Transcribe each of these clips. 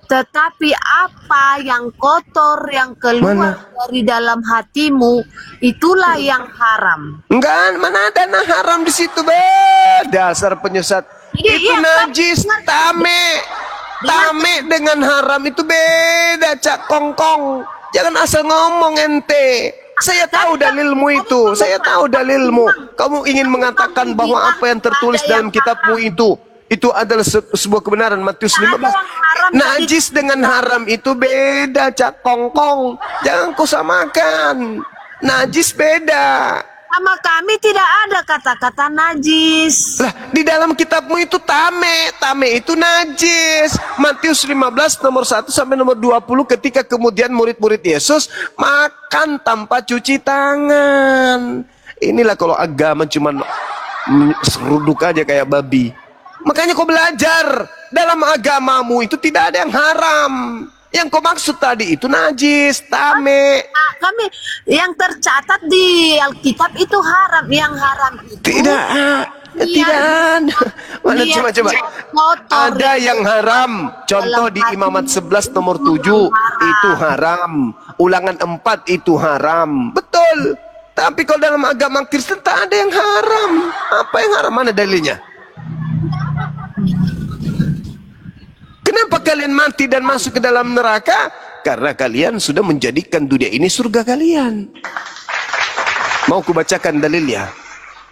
Tetapi apa yang kotor yang keluar dari dalam hatimu, itulah yang haram. Enggak, mana ada haram di situ, be. Dasar penyesat. Jadi, Itu najis, tame. Tame dengan haram itu beda, Cak Kongkong. Jangan asal ngomong ente. Saya tahu dalilmu itu. Saya tahu dalilmu. Kamu ingin mengatakan bahwa apa yang tertulis dalam kitabmu itu adalah sebuah kebenaran. Matius 15. Najis dengan haram itu beda, Cak Kongkong. Jangan kau samakan. Najis beda. Sama kami tidak ada kata-kata najis. Lah, di dalam kitabmu itu tame. Tame itu najis. Matius 15 nomor 1 sampai nomor 20, ketika kemudian murid-murid Yesus makan tanpa cuci tangan. Inilah kalau agama cuman seruduk aja kayak babi. Makanya kau belajar, dalam agamamu itu tidak ada yang haram. Yang kau maksud tadi itu najis, tame. Kami yang tercatat di Alkitab itu haram. Yang haram itu tidak ada. Mana coba. Ada yang haram. Contoh di Imamat 11 nomor 7 itu haram. Ulangan 4 itu haram. Betul. Tapi kalau dalam agama Kristen tak ada yang haram. Apa yang haram? Mana dalilnya? Kenapa kalian mati dan masuk ke dalam neraka? Karena kalian sudah menjadikan dunia ini surga kalian. Mau kubacakan dalilnya?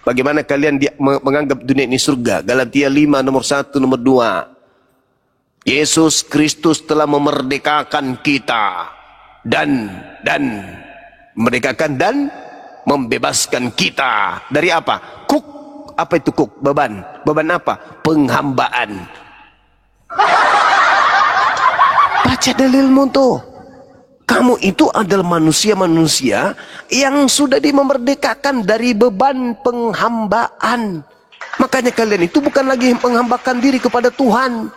Bagaimana kalian menganggap dunia ini surga? Galatia 5 nomor 1 nomor 2. Yesus Kristus telah memerdekakan kita dan memerdekakan dan membebaskan kita dari apa? Kuk. Apa itu kuk? Beban. Beban apa? Penghambaan. Baca dalilmu tuh. Kamu itu adalah manusia-manusia yang sudah dimerdekakan dari beban penghambaan. Makanya kalian itu bukan lagi menghambakan diri kepada Tuhan,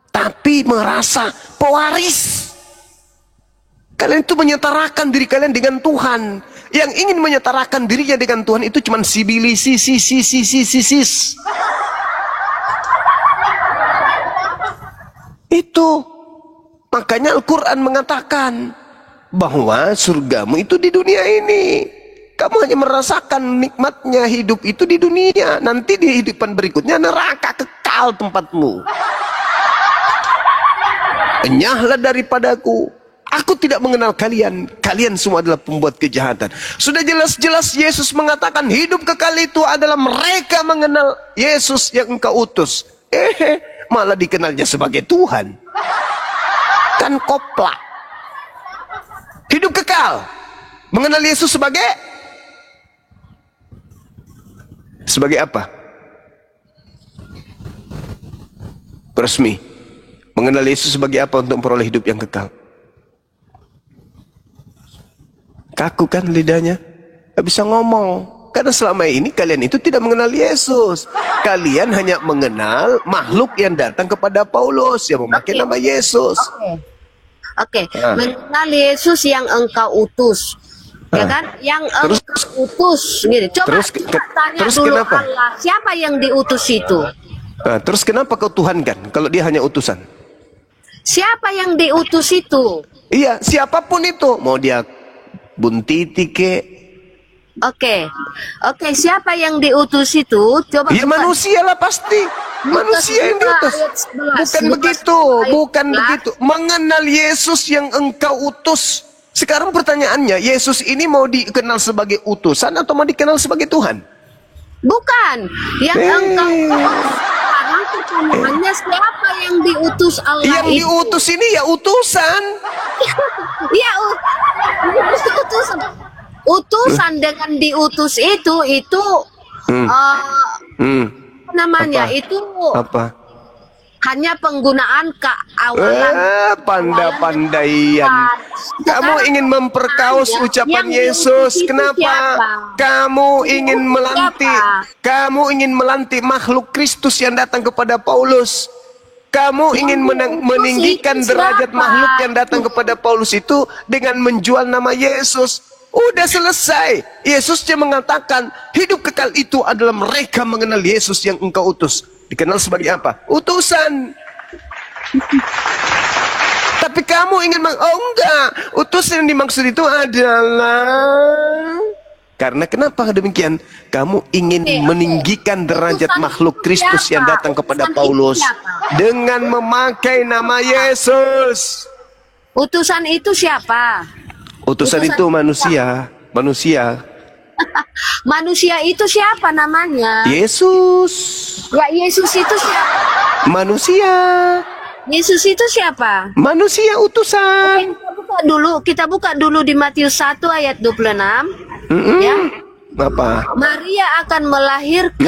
tapi merasa pewaris. Kalian itu menyetarakan diri kalian dengan Tuhan. Yang ingin menyetarakan dirinya dengan Tuhan itu cuma sibilis. Itu. Makanya Al-Quran mengatakan bahwa surgamu itu di dunia ini. Kamu hanya merasakan nikmatnya hidup itu di dunia. Nanti di kehidupan berikutnya neraka kekal tempatmu. Enyahlah daripadaku. Aku tidak mengenal kalian. Kalian semua adalah pembuat kejahatan. Sudah jelas-jelas Yesus mengatakan hidup kekal itu adalah mereka mengenal Yesus yang engkau utus. Malah dikenalnya sebagai Tuhan. Kan koplak. Hidup kekal. Mengenal Yesus sebagai apa? Resmi. Mengenal Yesus sebagai apa untuk memperoleh hidup yang kekal? Kaku kan lidahnya? Gak bisa ngomong. Karena selama ini kalian itu tidak mengenal Yesus. Kalian hanya mengenal makhluk yang datang kepada Paulus yang memakai nama Yesus. Oke. Mengenal Yesus yang engkau utus. Ya kan? Yang engkau utus. Gitu. Coba kita tanya dulu kenapa? Allah, siapa yang diutus itu? Terus kenapa kau Tuhan kan kalau dia hanya utusan? Siapa yang diutus itu? Iya, siapapun itu. Mau dia Buntiti ke? Oke, siapa yang diutus itu? Coba. Ya manusia lah pasti. Manusia yang diutus. Bukan begitu. Mengenal Yesus yang engkau utus. Sekarang pertanyaannya, Yesus ini mau dikenal sebagai utusan atau mau dikenal sebagai Tuhan? Bukan. Yang engkau utus. Sekarang pertanyaannya, siapa yang diutus Allah yang itu? Yang diutus ini ya utusan. Ya, utusan dengan diutus itu namanya apa? Itu apa? Hanya penggunaan keawalan. Pandai-pandaian. Kamu ingin memperkaos ucapan Yesus. Kenapa? Siapa? Kamu ingin melantik makhluk Kristus yang datang kepada Paulus. Kamu ingin meninggikan derajat makhluk yang datang kepada Paulus itu dengan menjual nama Yesus. Udah selesai. Yesusnya mengatakan hidup kekal itu adalah mereka mengenal Yesus yang engkau utus. Dikenal sebagai apa? Utusan. Tapi kamu ingin oh enggak, utusan yang dimaksud itu adalah karena kenapa demikian? Kamu ingin meninggikan derajat makhluk Kristus yang datang kepada Paulus dengan memakai nama Yesus. Utusan itu siapa? Utusan itu manusia. Manusia itu siapa namanya? Yesus. Ya, Yesus itu siapa? Manusia. Yesus itu siapa? Manusia utusan. Kita buka dulu di Matius 1 ayat 26. Ya. Apa? Maria akan melahirkan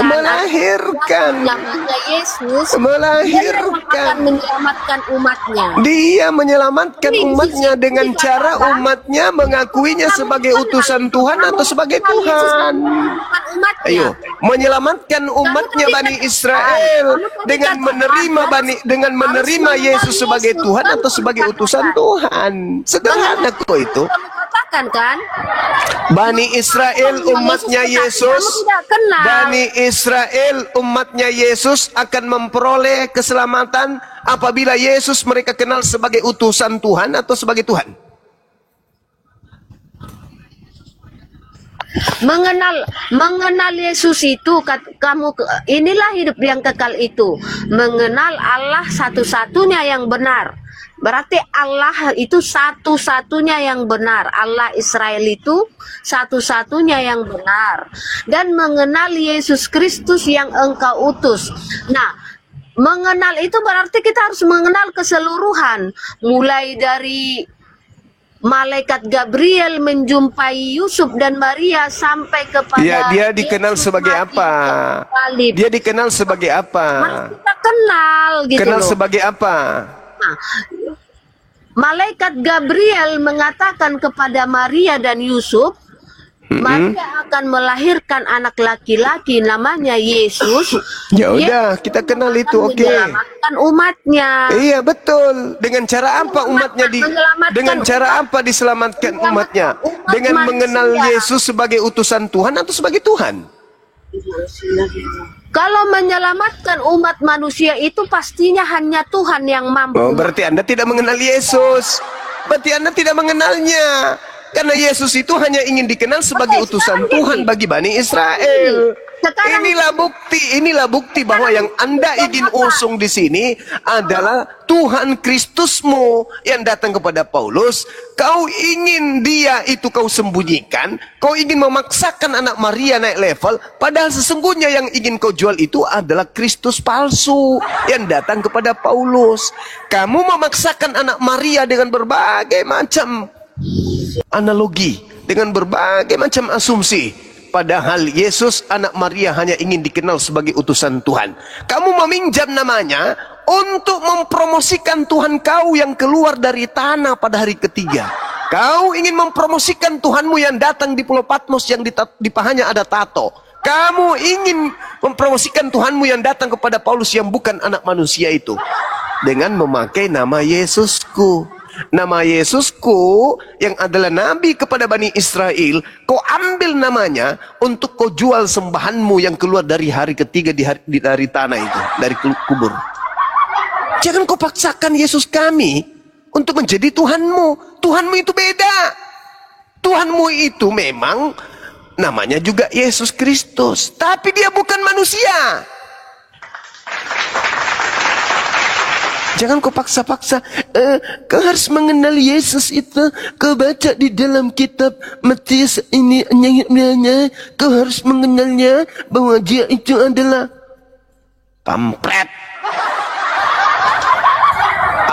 namanya Yesus. Dia akan menyelamatkan umatnya. Dia menyelamatkan umatnya dengan cara umatnya mengakuinya sebagai utusan Tuhan atau sebagai Tuhan. Ayo, menyelamatkan umatnya Bani Israel dengan menerima Yesus sebagai Tuhan atau sebagai utusan Tuhan. Sederhana kok itu. Kan? Bani Israel umatnya Yesus, Bani Israel umatnya Yesus akan memperoleh keselamatan apabila Yesus mereka kenal sebagai utusan Tuhan atau sebagai Tuhan. Mengenal Yesus itu, inilah hidup yang kekal itu, mengenal Allah satu-satunya yang benar. Berarti Allah itu satu-satunya yang benar. Allah Israel itu satu-satunya yang benar. Dan mengenal Yesus Kristus yang engkau utus. Nah, mengenal itu berarti kita harus mengenal keseluruhan. Mulai dari malaikat Gabriel menjumpai Yusuf dan Maria sampai kepada dia dikenal sebagai apa? Dia dikenal sebagai apa? Kita kenal gitu. Kenal sebagai apa? Nah, malaikat Gabriel mengatakan kepada Maria dan Yusuf, Maria akan melahirkan anak laki-laki namanya Yesus. Ya udah, kita kenal itu, oke. Menyelamatkan umatnya. Iya betul. Dengan cara apa umatnya dengan cara apa diselamatkan umatnya? Dengan mengenal Yesus sebagai utusan Tuhan atau sebagai Tuhan? Kalau menyelamatkan umat manusia itu pastinya hanya Tuhan yang mampu. Oh, berarti Anda tidak mengenal Yesus. Berarti Anda tidak mengenalnya. Karena Yesus itu hanya ingin dikenal sebagai utusan Tuhan bagi Bani Israel. Inilah bukti bahwa yang Anda ingin usung di sini adalah Tuhan Kristusmu yang datang kepada Paulus. Kau ingin dia itu kau sembunyikan, kau ingin memaksakan anak Maria naik level, padahal sesungguhnya yang ingin kau jual itu adalah Kristus palsu yang datang kepada Paulus. Kamu memaksakan anak Maria dengan berbagai macam analogi, dengan berbagai macam asumsi. Padahal Yesus anak Maria hanya ingin dikenal sebagai utusan Tuhan. Kamu meminjam namanya untuk mempromosikan Tuhan kau yang keluar dari tanah pada hari ketiga. Kau ingin mempromosikan Tuhanmu yang datang di Pulau Patmos yang di pahanya ada tato. Kamu ingin mempromosikan Tuhanmu yang datang kepada Paulus yang bukan anak manusia itu. Dengan memakai nama Yesusku. Nama Yesusku yang adalah nabi kepada Bani Israel, kau ambil namanya untuk kau jual sembahanmu yang keluar dari hari ketiga dari tanah itu, dari kubur. Jangan kau paksakan Yesus kami untuk menjadi Tuhanmu. Tuhanmu itu beda. Tuhanmu itu memang namanya juga Yesus Kristus, tapi dia bukan manusia. Jangan kau paksa-paksa. Kau harus mengenal Yesus itu. Kau baca di dalam kitab Matius ini. Kau harus mengenalnya bahwa dia itu adalah kampret.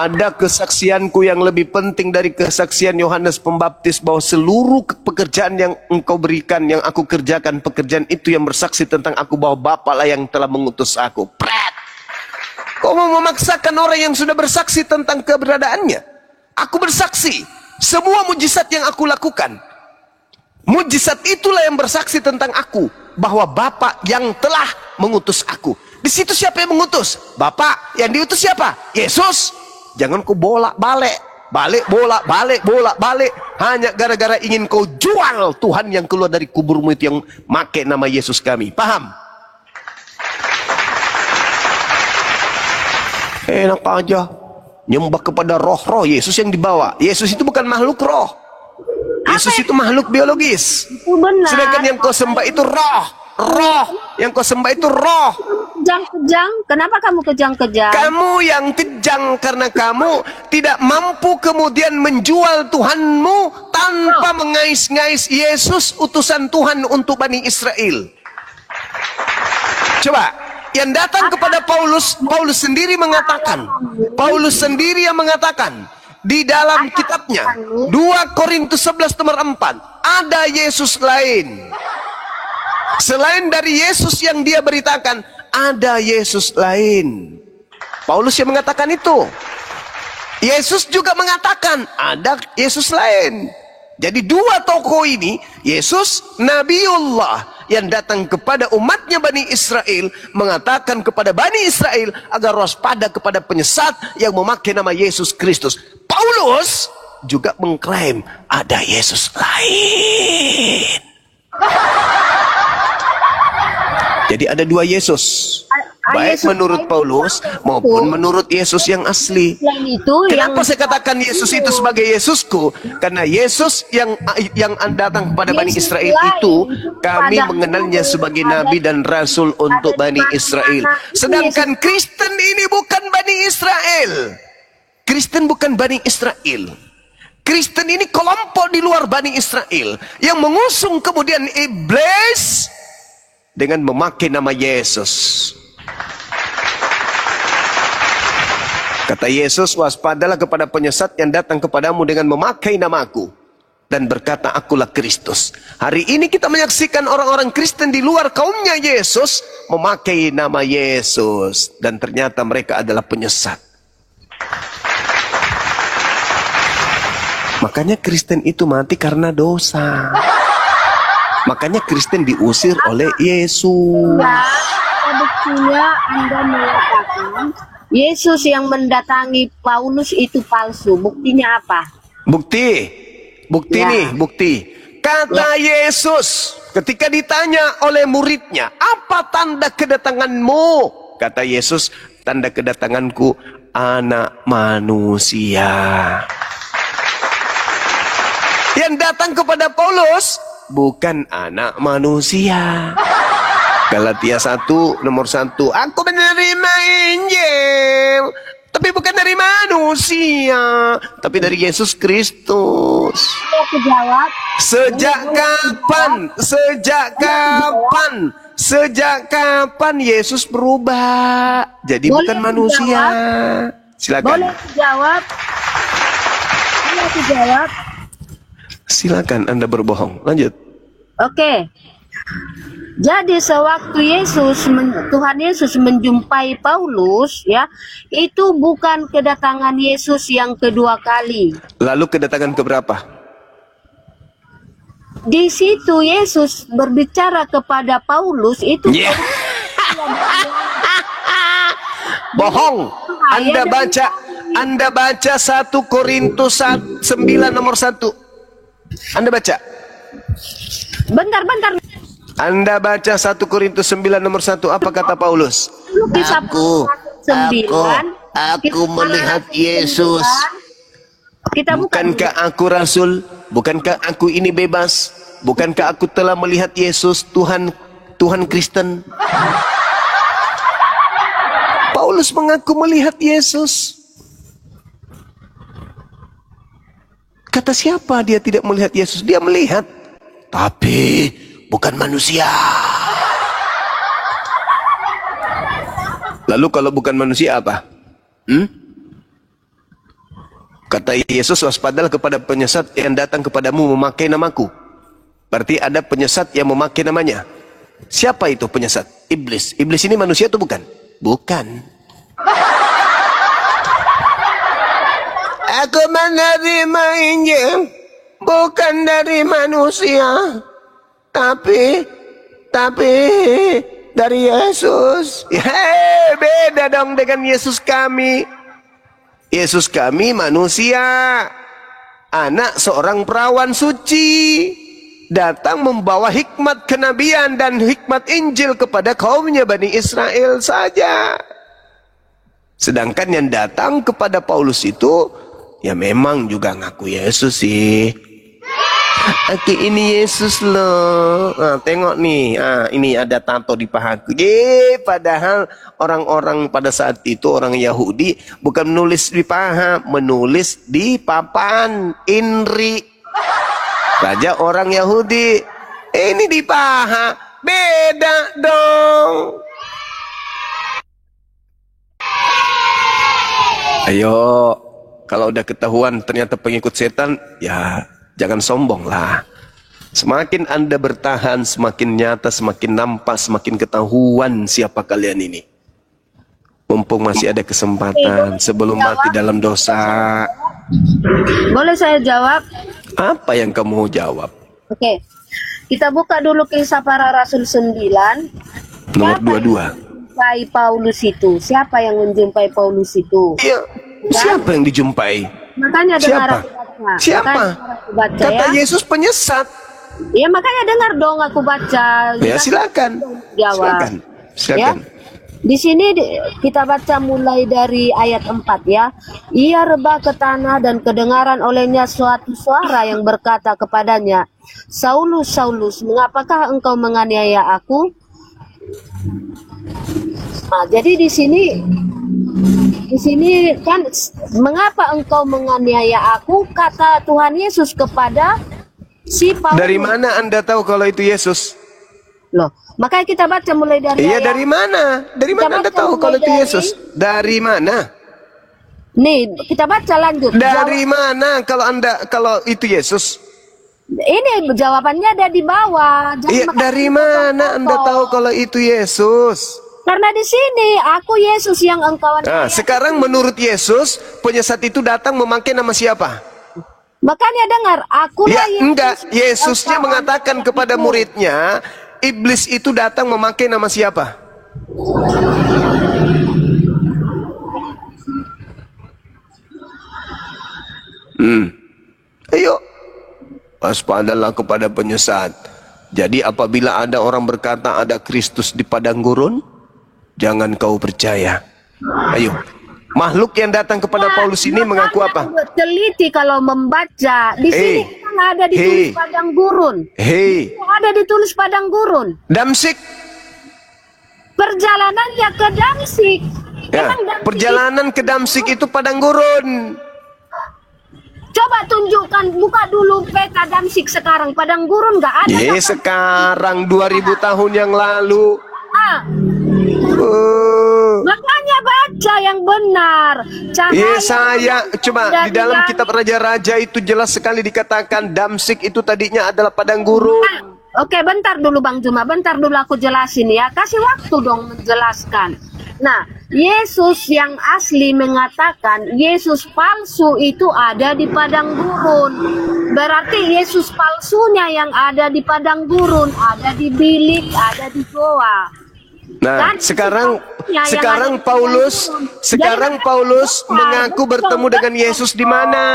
Ada kesaksianku yang lebih penting dari kesaksian Yohanes Pembaptis bahwa seluruh pekerjaan yang engkau berikan, yang aku kerjakan, pekerjaan itu yang bersaksi tentang aku bahwa Bapa lah yang telah mengutus aku. Pret. Kau mau memaksakan orang yang sudah bersaksi tentang keberadaannya? Aku bersaksi. Semua mujizat yang aku lakukan. Mujizat itulah yang bersaksi tentang aku. Bahwa Bapa yang telah mengutus aku. Di situ siapa yang mengutus? Bapa. Yang diutus siapa? Yesus. Jangan kau bolak-balik. Bolak-balik. Hanya gara-gara ingin kau jual Tuhan yang keluar dari kuburmu itu yang make nama Yesus kami. Paham? Enak aja. Nyembah kepada roh-roh Yesus yang dibawa. Yesus itu bukan makhluk roh. Yesus itu makhluk biologis. Itu benar. Sedangkan yang kau sembah itu roh. Roh. Yang kau sembah itu roh. Kejang-kejang. Kenapa kamu kejang-kejang? Kamu yang kejang karena kamu tidak mampu kemudian menjual Tuhanmu tanpa mengais-ngais Yesus utusan Tuhan untuk Bani Israel. Coba, yang datang kepada Paulus, Paulus sendiri mengatakan, di dalam kitabnya 2 Korintus 11 nomor 4, ada Yesus lain. Selain dari Yesus yang dia beritakan, ada Yesus lain. Paulus yang mengatakan itu. Yesus juga mengatakan ada Yesus lain. Jadi dua tokoh ini, Yesus Nabiullah yang datang kepada umatnya Bani Israel, mengatakan kepada Bani Israel agar waspada kepada penyesat yang memakai nama Yesus Kristus. Paulus juga mengklaim ada Yesus lain. Jadi ada dua Yesus, baik menurut Paulus maupun menurut Yesus yang asli. Kenapa saya katakan Yesus itu sebagai Yesusku? Karena Yesus yang datang kepada Bani Israel itu, kami mengenalnya sebagai Nabi dan Rasul untuk Bani Israel. Sedangkan Kristen ini bukan Bani Israel. Kristen bukan Bani Israel. Kristen ini kelompok di luar Bani Israel yang mengusung kemudian iblis dengan memakai nama Yesus. Kata Yesus, waspadalah kepada penyesat yang datang kepadamu dengan memakai namaku dan berkata, akulah Kristus. Hari ini kita menyaksikan orang-orang Kristen di luar kaumnya Yesus memakai nama Yesus, dan ternyata mereka adalah penyesat. Makanya Kristen itu mati karena dosa. Makanya Kristen diusir oleh Yesus. Ya, buktinya Anda mengatakan Yesus yang mendatangi Paulus itu palsu. Buktinya apa? Bukti nih, bukti. Kata Yesus ketika ditanya oleh muridnya, apa tanda kedatanganmu? Kata Yesus, tanda kedatanganku anak manusia. Yang datang kepada Paulus bukan anak manusia. Galatia 1 nomor 1, aku menerima Injil, tapi bukan dari manusia, tapi dari Yesus Kristus. Sejak kapan Yesus berubah jadi bukan manusia? Silakan. Boleh dijawab. Silakan Anda berbohong. Lanjut. Oke. Jadi sewaktu Tuhan Yesus menjumpai Paulus, ya, itu bukan kedatangan Yesus yang kedua kali. Lalu kedatangan keberapa? Di situ Yesus berbicara kepada Paulus itu. Yeah. Bohong. Anda baca 1 Korintus 9 nomor 1. Anda baca. Bentar. Anda baca 1 Korintus 9 nomor 1. Apa kata Paulus? Aku melihat Yesus. Bukankah aku rasul? Bukankah aku ini bebas? Bukankah aku telah melihat Yesus, Tuhan Kristen? Paulus mengaku melihat Yesus. Kata siapa dia tidak melihat Yesus? Dia melihat, tapi bukan manusia. Lalu kalau bukan manusia apa? Kata Yesus, waspadalah kepada penyesat yang datang kepadamu memakai namaku. Berarti ada penyesat yang memakai namanya. Siapa itu penyesat? Iblis. Iblis ini manusia atau bukan? Bukan. Aku menerima Injil bukan dari manusia, tapi dari Yesus. Beda dong dengan Yesus kami. Yesus kami manusia, anak seorang perawan suci, datang membawa hikmat kenabian dan hikmat Injil kepada kaumnya Bani Israel saja. Sedangkan yang datang kepada Paulus itu, ya memang juga ngaku Yesus sih. Aku ini Yesus loh. Nah, tengok nih, ini ada tato di pahaku. Padahal orang-orang pada saat itu, orang Yahudi, bukan menulis di paha, menulis di papan, Inri. Raja orang Yahudi, ini di paha, beda dong. Ayo, kalau udah ketahuan ternyata pengikut setan, ya jangan sombong lah. Semakin Anda bertahan, semakin nyata, semakin nampak, semakin ketahuan siapa kalian ini. Mumpung masih ada kesempatan sebelum mati dalam dosa. Boleh saya jawab? Apa yang kamu mau jawab? Oke. Kita buka dulu Kisah Para Rasul 9. Nomor 22. Menjumpai Paulus itu. Siapa yang menjumpai Paulus itu? Iya. Siapa yang dijumpai? Makanya dengar Siapa? aku baca. Siapa? Makanya aku baca, Kata ya. Yesus penyesat. Ya makanya dengar dong aku baca. Ya silakan. Jawab. Silakan. Ya. Di sini kita baca mulai dari ayat 4 ya. Ia rebah ke tanah dan kedengaran olehnya suatu suara yang berkata kepadanya, Saulus, Saulus, mengapakah engkau menganiaya aku? Nah, jadi di sini kan, mengapa engkau menganiaya aku? Kata Tuhan Yesus kepada si Paulus. Dari mana Anda tahu kalau itu Yesus? Loh, makanya kita baca mulai dari Iya, ayat. dari mana? Dari mana Anda tahu kalau itu Yesus? Dari mana? Nih, kita baca lanjut. Dari mana kalau itu Yesus? Ini jawabannya ada di bawah. Iya, dari mana Anda tahu kalau itu Yesus? Karena di sini aku Yesus yang engkau Nah, sekarang menurut Yesus, penyesat itu datang memakai nama siapa? Makanya dengar, aku Ya, Yesus. enggak. Yesusnya mengatakan kepada muridnya, iblis itu datang memakai nama siapa? Ayo, waspadalah kepada penyesat. Jadi apabila ada orang berkata ada Kristus di padang gurun, jangan kau percaya. Ayo, makhluk yang datang kepada Paulus ini mengaku apa? Teliti kalau membaca di sini kan ada ditulis padang gurun. Ada ditulis padang gurun. Damsik. Perjalanannya ke Damsik. Ya, perjalanan ke Damsik itu padang gurun. Coba tunjukkan, buka dulu peta Damsik sekarang. Padang gurun nggak ada. Sekarang 2000 tahun yang lalu. Makanya baca yang benar. Saya coba di dalam kitab Raja-Raja itu jelas sekali dikatakan Damsik itu tadinya adalah padang gurun. Oke, bentar dulu Bang Juma, bentar dulu aku jelasin ya. Kasih waktu dong menjelaskan. Nah, Yesus yang asli mengatakan Yesus palsu itu ada di padang gurun. Berarti Yesus palsunya yang ada di padang gurun, ada di bilik, ada di goa. Nah, sekarang Paulus mengaku bertemu dengan Yesus di mana?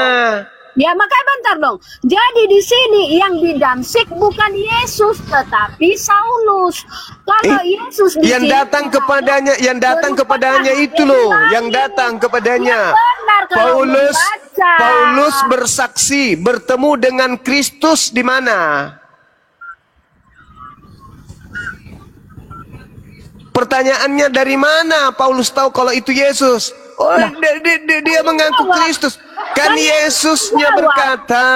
Ya makanya bentar dong. Jadi di sini yang di Damsik bukan Yesus tetapi Saulus. Kalau Yesus di yang datang kepadanya itu loh, yang datang kepadanya. Paulus bersaksi bertemu dengan Kristus di mana? Pertanyaannya dari mana Paulus tahu kalau itu Yesus? Oh, dia mengaku Kristus. Kan Yesusnya berkata,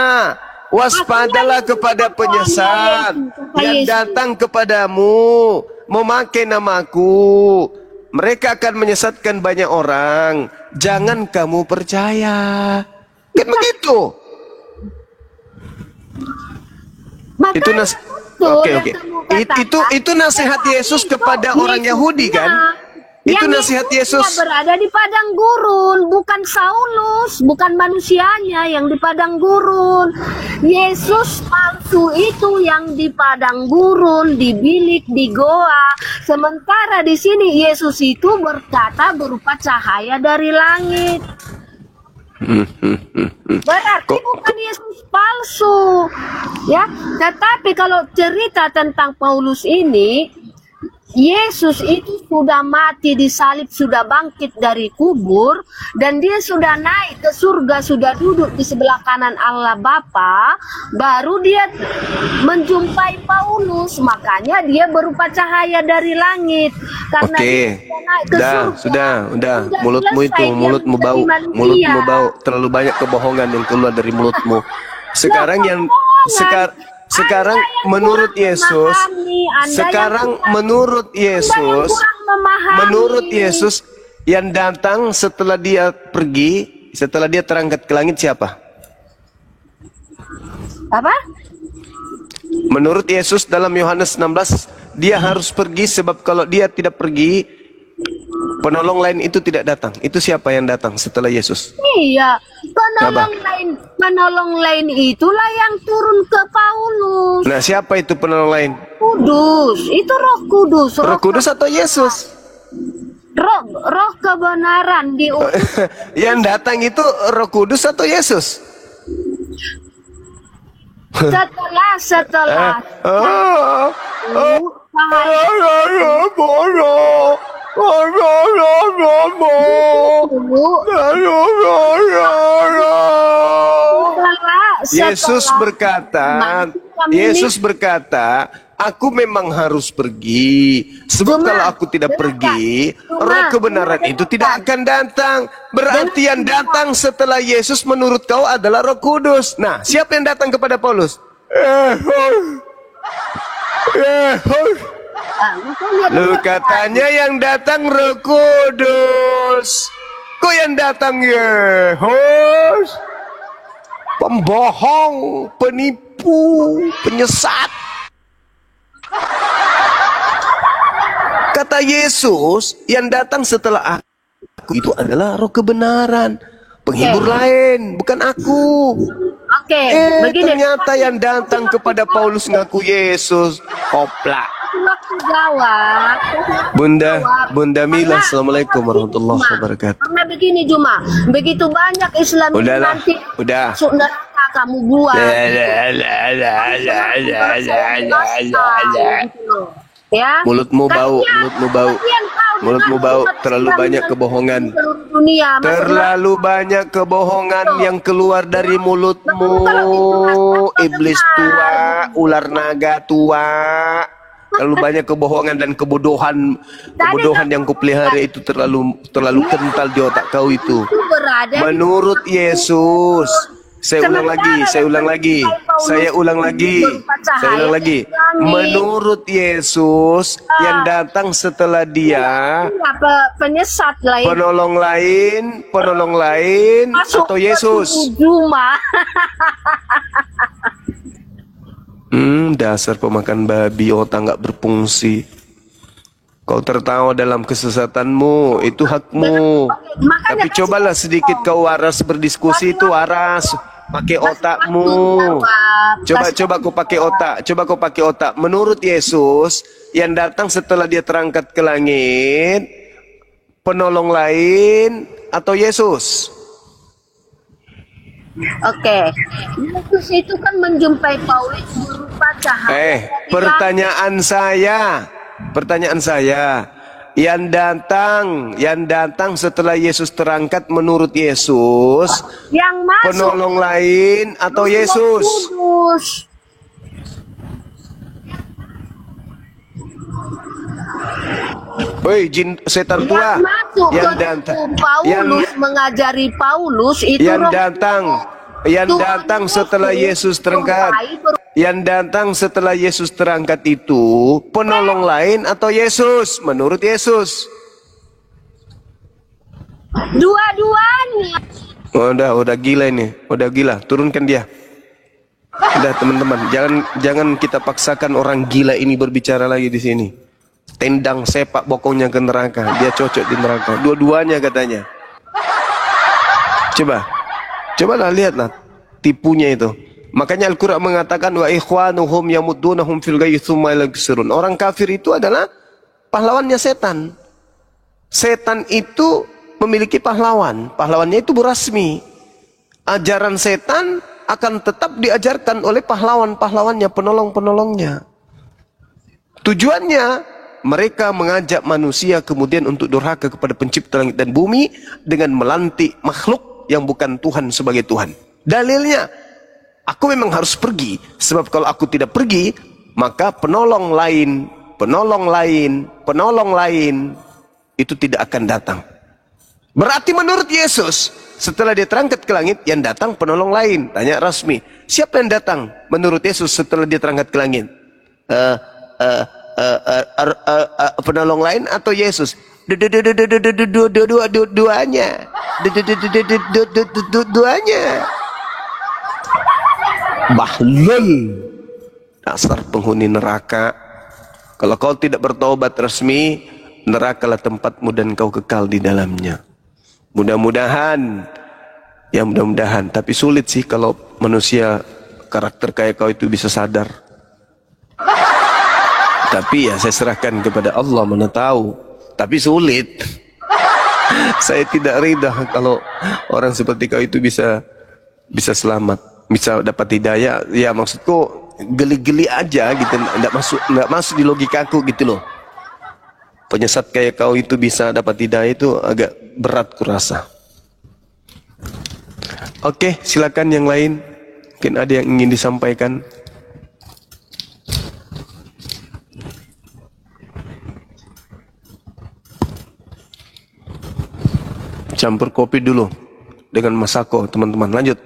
waspadalah kepada penyesat yang datang kepadamu, memakai namaku. Mereka akan menyesatkan banyak orang. Jangan kamu percaya. Kan begitu. Itu itu nasihat Yesus kepada orang Yahudi kan? Itu nasihat Yesus. Berada di padang gurun, bukan Saulus, bukan manusianya yang di padang gurun. Yesus palsu itu yang di padang gurun, di bilik, di goa. Sementara di sini Yesus itu berkata berupa cahaya dari langit. Berarti bukan Yesus palsu, ya. Tetapi kalau cerita tentang Paulus ini, Yesus itu sudah mati disalib, sudah bangkit dari kubur, dan dia sudah naik ke surga, sudah duduk di sebelah kanan Allah Bapa, baru dia menjumpai Paulus, makanya dia berupa cahaya dari langit. Karena dia sudah naik ke surga. Sudah, mulutmu selesai, itu, dia mulutmu menjadi bau, manusia. mulutmu bau, terlalu banyak kebohongan yang keluar dari mulutmu. Sekarang sekarang menurut Yesus, menurut Yesus yang datang setelah dia pergi, setelah dia terangkat ke langit siapa? Apa? Menurut Yesus dalam Yohanes 16, dia harus pergi sebab kalau dia tidak pergi, penolong lain itu tidak datang. Itu siapa yang datang setelah Yesus? Iya, penolong lain itulah yang turun ke Paulus. Nah, siapa itu penolong lain? Kudus, itu Roh Kudus. Roh Kudus atau Yesus? Roh kebenaran diutus. Yang datang itu Roh Kudus atau Yesus? Setelah Yesus berkata, aku memang harus pergi. Sebab kalau aku tidak pergi, Roh kebenaran itu tidak akan datang. Berarti yang datang setelah Yesus menurut kau adalah Roh Kudus. Nah, siapa yang datang kepada Paulus? Lu katanya yang datang Roh Kudus. Kok yang datang Yesus? Pembohong, penipu, penyesat. Kata Yesus, yang datang setelah aku itu adalah Roh kebenaran, penghibur lain, bukan aku. Begini, ternyata yang datang kepada Paulus ngaku Yesus. Kopla. Waktu jawab. Bunda Mila, assalamualaikum warahmatullahi wabarakatuh. Karena begini Juma, begitu banyak Islam nanti masuk neraka kamu buat. Ya. Mulutmu bau, terlalu banyak kebohongan. Terlalu banyak kebohongan yang keluar dari mulutmu. Iblis tua, ular naga tua. Terlalu banyak kebohongan dan kebodohan yang kupelihara itu terlalu kental di otak kau itu. Menurut Yesus, saya ulang lagi. Menurut Yesus, yang datang setelah dia, penolong lain atau Yesus? Dasar pemakan babi, otak nggak berfungsi. Kau tertawa dalam kesesatanmu, itu hakmu. Tapi cobalah sedikit kau waras berdiskusi, itu waras. Pakai otakmu. Coba kau pakai otak. Menurut Yesus, yang datang setelah dia terangkat ke langit, penolong lain atau Yesus? Yesus itu kan menjumpai Paulus berupa cahaya. Pertanyaan saya, yang datang setelah Yesus terangkat menurut Yesus, yang masuk penolong lain atau Yesus? Woi, jin setan tua yang datang mengajari Paulus itu yang datang setelah Yesus terangkat. Yang datang setelah Yesus terangkat itu penolong lain atau Yesus menurut Yesus? Dua-duanya. Udah gila ini, udah gila. Turunkan dia. Udah teman-teman, jangan kita paksakan orang gila ini berbicara lagi di sini. Tendang sepak bokongnya ke neraka, dia cocok di neraka. Dua-duanya katanya. Cobalah lihatlah tipunya itu. Makanya Al-Quran mengatakan wa ikhwanuhum yamuddunahum fil ghayyi tsumma yaghsirun. Orang kafir itu adalah pahlawannya setan. Setan itu memiliki pahlawan. Pahlawannya itu berasmi. Ajaran setan akan tetap diajarkan oleh pahlawan-pahlawannya, penolong-penolongnya. Tujuannya mereka mengajak manusia kemudian untuk durhaka kepada pencipta langit dan bumi dengan melantik makhluk yang bukan Tuhan sebagai Tuhan. Dalilnya, aku memang harus pergi, sebab kalau aku tidak pergi, maka penolong lain itu tidak akan datang. Berarti menurut Yesus, setelah dia terangkat ke langit, yang datang penolong lain. Tanya Rasmi, siapa yang datang menurut Yesus setelah dia terangkat ke langit? Penolong lain atau Yesus? Dua-duanya. Dua-duanya. Bahlul, dasar penghuni neraka. Kalau kau tidak bertobat resmi, nerakalah tempatmu dan kau kekal di dalamnya. Mudah-mudahan, ya mudah-mudahan. Tapi sulit sih kalau manusia karakter kayak kau itu bisa sadar. Tapi ya saya serahkan kepada Allah, mana tahu. Tapi sulit. Saya tidak ridha kalau orang seperti kau itu bisa selamat, bisa dapat hidayah. Ya maksudku geli-geli aja gitu, nggak masuk di logikaku gitu loh. Penyesat kayak kau itu bisa dapat hidayah itu agak berat kurasa. Oke, silakan yang lain. Mungkin ada yang ingin disampaikan. Campur kopi dulu dengan Masako, teman-teman. Lanjut.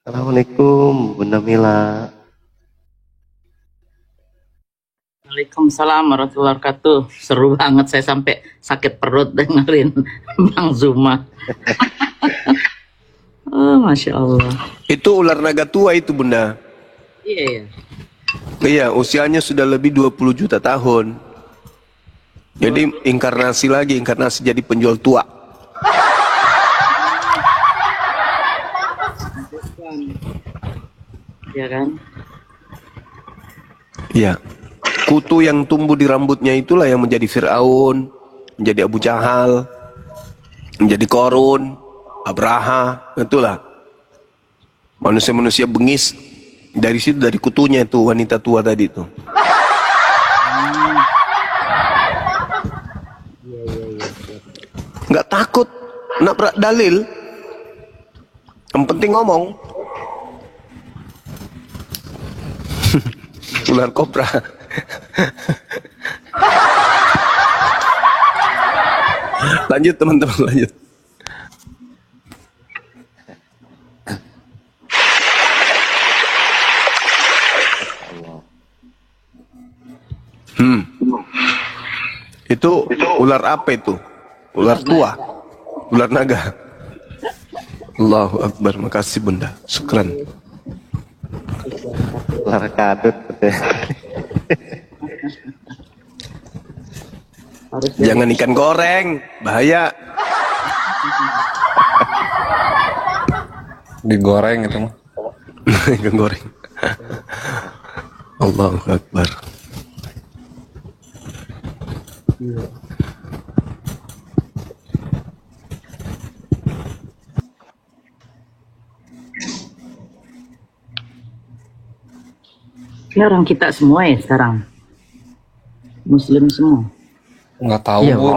Assalamualaikum Bunda Mila. Waalaikumsalam warahmatullahi wabarakatuh. Seru banget, saya sampai sakit perut dengerin Bang Zuma. Oh, Masya Allah. Itu ular naga tua itu, Bunda. Iya, iya. Iya, usianya sudah lebih 20 juta tahun. Jadi inkarnasi jadi penjual tua. Iya kan? Iya. Kutu yang tumbuh di rambutnya itulah yang menjadi Fir'aun, menjadi Abu Jahal, menjadi Korun, Abraha, itulah. Manusia-manusia bengis dari situ, dari kutunya itu wanita tua tadi itu. Nggak takut nabrak dalil, yang penting ngomong. Ular kobra. Lanjut teman-teman, lanjut. Itu ular apa itu? Ular tua, ular naga. Allahu Akbar, makasih Bunda, syukran. Ular kadut. Jangan ikan goreng, bahaya. Digoreng itu mah. Ikan goreng. Allahu Akbar. Ini orang kita semua ya sekarang. Muslim semua. Nggak tahu, Iya, Bun.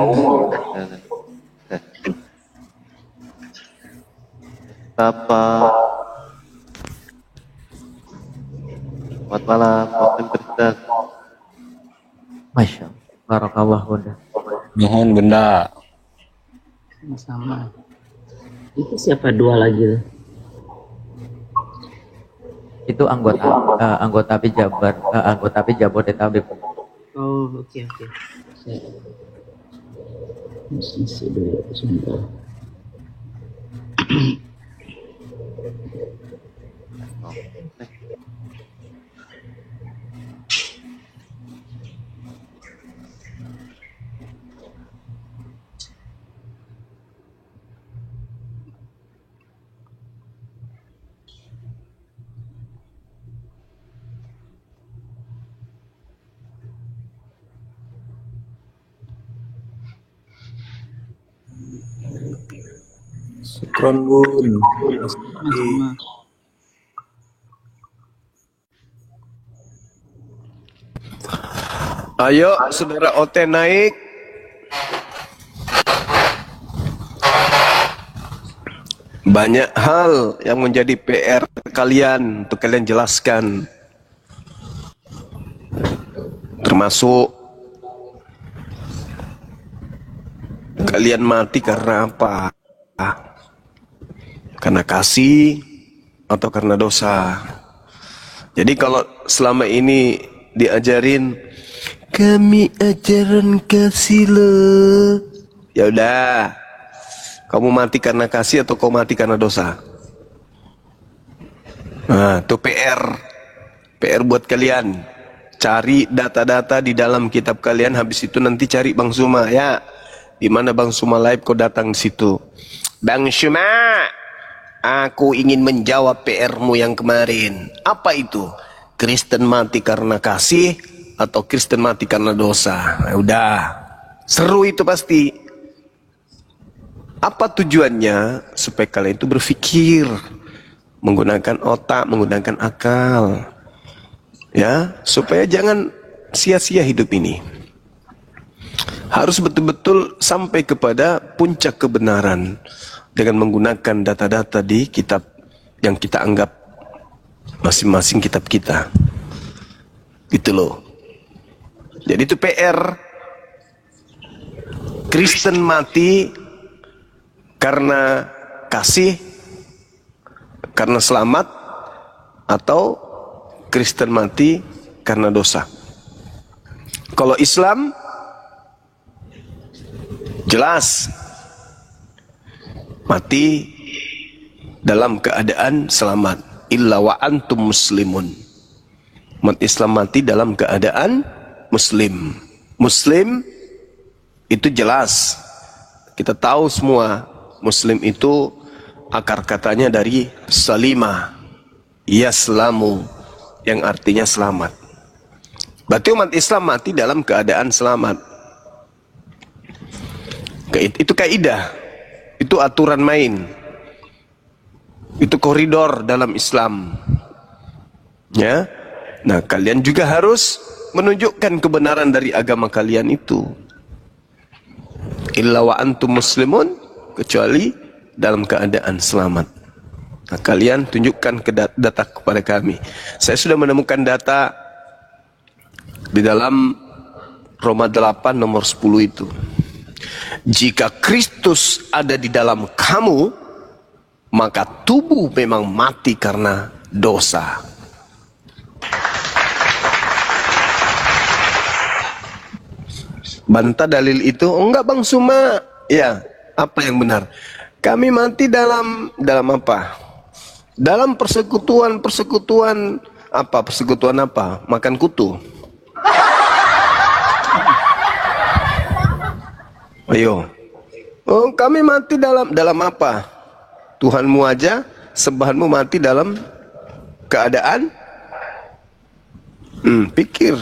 Apa? Selamat malam, Muslim Kristen. Masya Allah, barakallah Bunda. Nuhun Bunda. Sama-sama. Itu siapa dua lagi tuh? Itu anggota Jabar, anggota Jabodetabek. Oh, oke. Isi dulu sebentar. Syukron, Bun. Sama-sama. Ayo, saudara OT naik. Banyak hal yang menjadi PR kalian untuk kalian jelaskan. Termasuk kalian mati karena apa? Karena kasih atau karena dosa? Jadi kalau selama ini diajarin kami ajaran kasih loh, ya udah, kamu mati karena kasih atau kau mati karena dosa? Nah, itu PR buat kalian. Cari data-data di dalam kitab kalian, habis itu nanti cari Bang Suma ya. Di mana Bang Suma live, kau datang di situ. Bang Suma, aku ingin menjawab PR-mu yang kemarin. Apa itu? Kristen mati karena kasih atau Kristen mati karena dosa? Nah, udah, seru itu pasti. Apa tujuannya? Supaya kalian itu berpikir, menggunakan otak, menggunakan akal, ya, supaya jangan sia-sia hidup ini. Harus betul-betul sampai kepada puncak kebenaran dengan menggunakan data-data di kitab yang kita anggap masing-masing kitab kita. Gitu loh. Jadi itu PR. Kristen mati karena kasih, karena selamat, atau Kristen mati karena dosa. Kalau Islam jelas mati dalam keadaan selamat. Illa wa antum muslimun. Umat Islam mati dalam keadaan muslim. Muslim itu jelas, kita tahu semua. Muslim itu akar katanya dari salima, yaslamu, yang artinya selamat. Berarti umat Islam mati dalam keadaan selamat. Itu kaidah, itu aturan main, itu koridor dalam Islam. Ya, nah kalian juga harus menunjukkan kebenaran dari agama kalian itu. Illa wa antum muslimun, kecuali dalam keadaan selamat. Nah, kalian tunjukkan data kepada kami. Saya sudah menemukan data di dalam Roma 8 nomor 10 itu. Jika Kristus ada di dalam kamu, maka tubuh memang mati karena dosa. Bantah dalil itu, oh, enggak Bang Suma. Ya, apa yang benar? Kami mati dalam apa? Dalam persekutuan apa? Persekutuan apa? Makan kutu. Ayo. Oh, kami mati dalam apa? Tuhanmu aja, sembahanmu mati dalam keadaan pikir.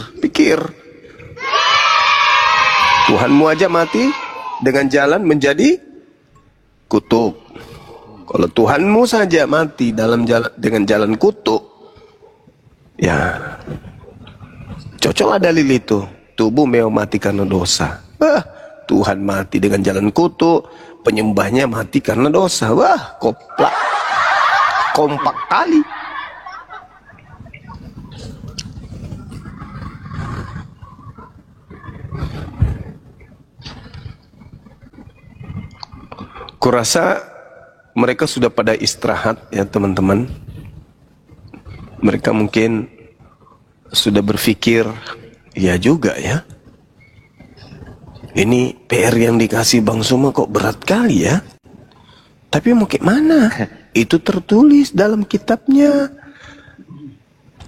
Tuhanmu aja mati dengan jalan menjadi kutuk. Kalau Tuhanmu saja mati dengan jalan kutuk, ya cocoklah dalil itu. Tubuh memang mati karena dosa. Tuhan mati dengan jalan kutuk, penyembahnya mati karena dosa. Wah, kompak kali. Kurasa mereka sudah pada istirahat ya teman-teman. Mereka mungkin sudah berpikir, ya juga ya. Ini PR yang dikasih Bang Suma kok berat kali ya. Tapi mau kayak mana? Itu tertulis dalam kitabnya.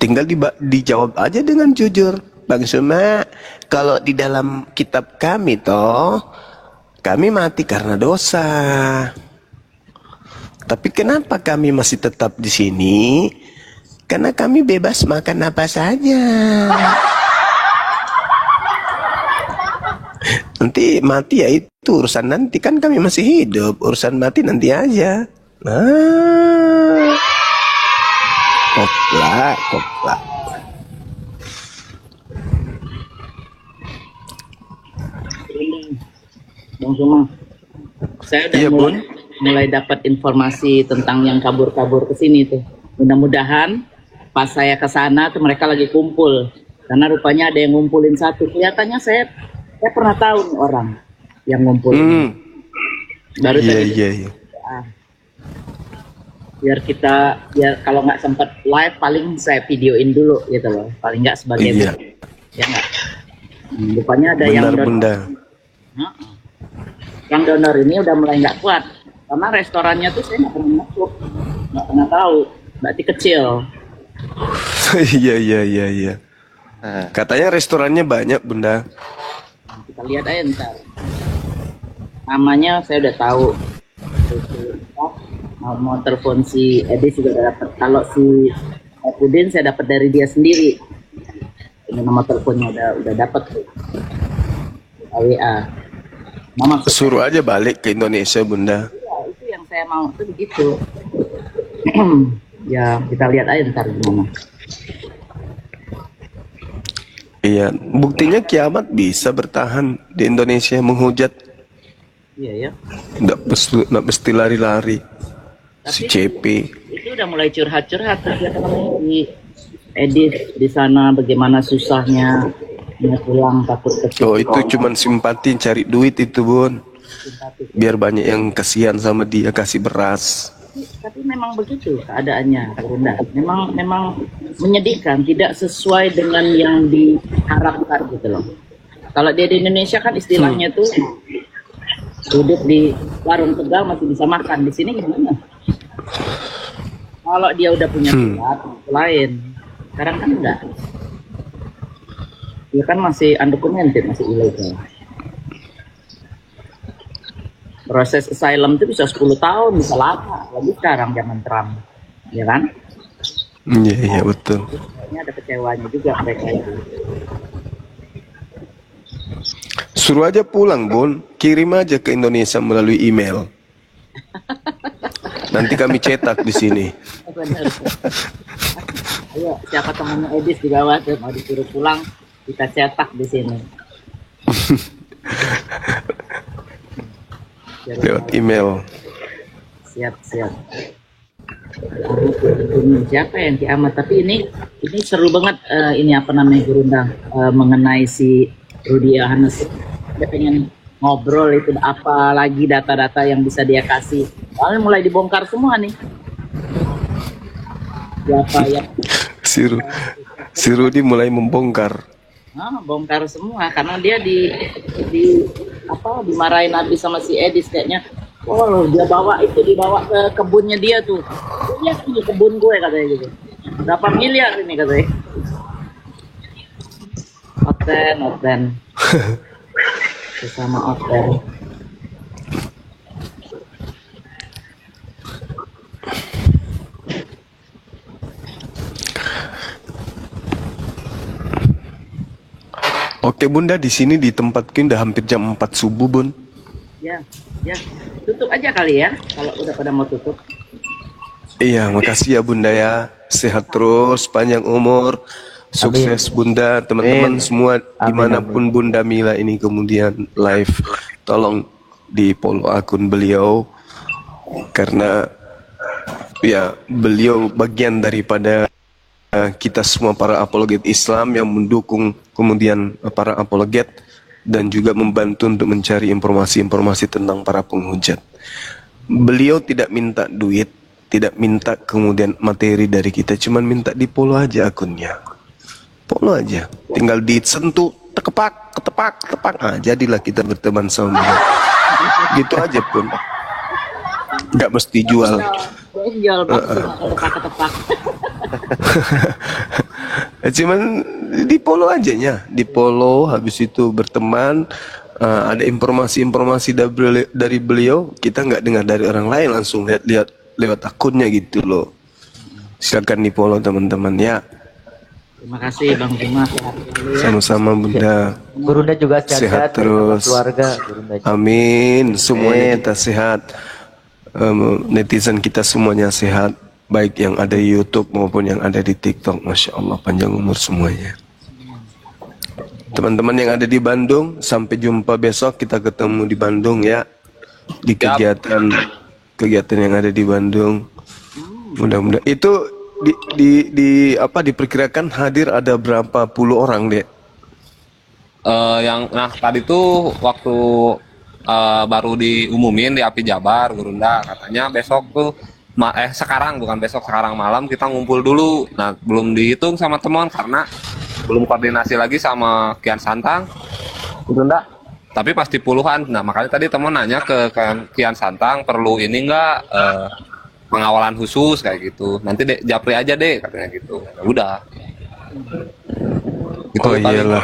Tinggal dijawab aja dengan jujur. Bang Suma, kalau di dalam kitab kami toh, kami mati karena dosa. Tapi kenapa kami masih tetap di sini? Karena kami bebas makan apa saja. Nanti mati ya itu urusan nanti, kan kami masih hidup. Urusan mati nanti aja. Nah, koplak. Bang Zuma. Saya udah Iya, mulai dapat informasi tentang yang kabur-kabur ke sini tuh. Mudah-mudahan pas saya ke sana tuh mereka lagi kumpul. Karena rupanya ada yang ngumpulin satu. Kelihatannya saya pernah tahu nih orang yang ngumpulin. Baru Iya, tadi. iya. Biar kalau nggak sempat live paling saya videoin dulu gitu loh. Paling nggak sebagai Iya. ya nggak. Rupanya ada yang Benar, Bunda. Yang donor ini udah mulai nggak kuat karena restorannya tuh saya nggak pernah masuk, nggak pernah tahu, berarti kecil. Iya, iya, iya, iya. Katanya restorannya banyak, Bunda. Kita lihat aja ntar. Namanya saya udah tahu. Mau telepon si Edis juga udah dapat. Kalau si Pudin saya dapat dari dia sendiri. Ini nomor teleponnya udah dapat tuh. WA. Mama Suruh aja balik ke Indonesia, Bunda. ya, itu yang saya mau tuh begitu. Ya kita lihat aja ntar gimana. Iya, buktinya kiamat bisa bertahan di Indonesia menghujat. Iya ya. Nggak mesti lari-lari. Si Tapi CP. itu udah mulai curhat-curhat tuh dia namanya di Edis di sana bagaimana susahnya dia pulang takut Oh, itu cuman simpati cari duit itu, Bun. Biar banyak yang kasihan sama dia, kasih beras. tapi memang begitu keadaannya Bunda. Memang menyedihkan, tidak sesuai dengan yang diharapkan gitu loh. Kalau dia di Indonesia kan istilahnya tuh duduk di warung Tegal masih bisa makan, di sini gimana? Kalau dia udah punya tempat lain, sekarang kan enggak. Dia kan masih undocumented, masih ilegal. Proses asylum itu bisa 10 tahun, bisa lama. Lagi sekarang zaman Trump, ya kan? Iya, iya, betul. Ini ada kecewanya juga mereka itu. Suruh aja pulang, Bun. Kirim aja ke Indonesia melalui email. Nanti kami cetak di sini. Benar. Ayo, siapa temannya Edis di bawah tuh mau disuruh pulang, kita cetak di sini. Lewat email. Siap. Siapa yang kiamat? Tapi ini seru banget. Ini apa namanya Gurunda mengenai si Rudy Yohanes. Dia pengen ngobrol itu apa lagi data-data yang bisa dia kasih. Soalnya mulai dibongkar semua nih. Siapa ya? Si Rudy mulai membongkar. Bongkar semua karena dia dimarahin habis sama si Edis kayaknya. Oh, dibawa ke kebunnya dia tuh. Iya, ini kebun gue katanya gitu. Berapa miliar ini katanya. Oten. Bersama Oten. Oke, Bunda, di sini di tempatku udah hampir jam 4 subuh, Bun. Ya. Tutup aja kali ya kalau udah pada mau tutup. Iya, makasih ya, Bunda ya. Sehat terus, panjang umur, sukses Bunda, teman-teman semua dimanapun Bunda Mila ini kemudian live. Tolong di follow akun beliau karena ya beliau bagian daripada kita semua para apologet Islam yang mendukung kemudian para apologet dan juga membantu untuk mencari informasi-informasi tentang para penghujat. Beliau tidak minta duit, tidak minta kemudian materi dari kita, cuman minta di follow aja akunnya. Follow aja, tinggal disentuh, ketepak, jadilah kita berteman sama beliau. Gitu aja pun. Nggak mesti jual. Jual ketepak. Cuman di follow aja nya, di follow, habis itu berteman, ada informasi-informasi dari beliau, kita nggak dengar dari orang lain, langsung lihat lewat akunnya gitu loh. Silakan di follow teman-teman ya. Terima kasih Bang Zuma. Sama-sama Bunda. Gurunda juga Sehat terus. Keluarga Gurunda. Amin. Semuanya kita sehat. Netizen kita semuanya sehat. Baik yang ada di YouTube maupun yang ada di TikTok. Masya Allah, panjang umur semuanya. Teman-teman yang ada di Bandung, sampai jumpa besok, kita ketemu di Bandung ya. Di kegiatan yang ada di Bandung. Mudah-mudahan itu diperkirakan hadir ada berapa puluh orang, Dek? Nah tadi tuh waktu baru diumumin di Api Jabar Gurunda, katanya besok tuh sekarang, bukan besok, sekarang malam kita ngumpul dulu. Nah belum dihitung sama teman karena belum koordinasi lagi sama Kian Santang Gurunda, tapi pasti puluhan. Nah makanya tadi teman nanya ke Kian Santang, perlu ini enggak pengawalan khusus kayak gitu, nanti Japri aja deh katanya gitu. Ya udah gitu. Oh iyalah.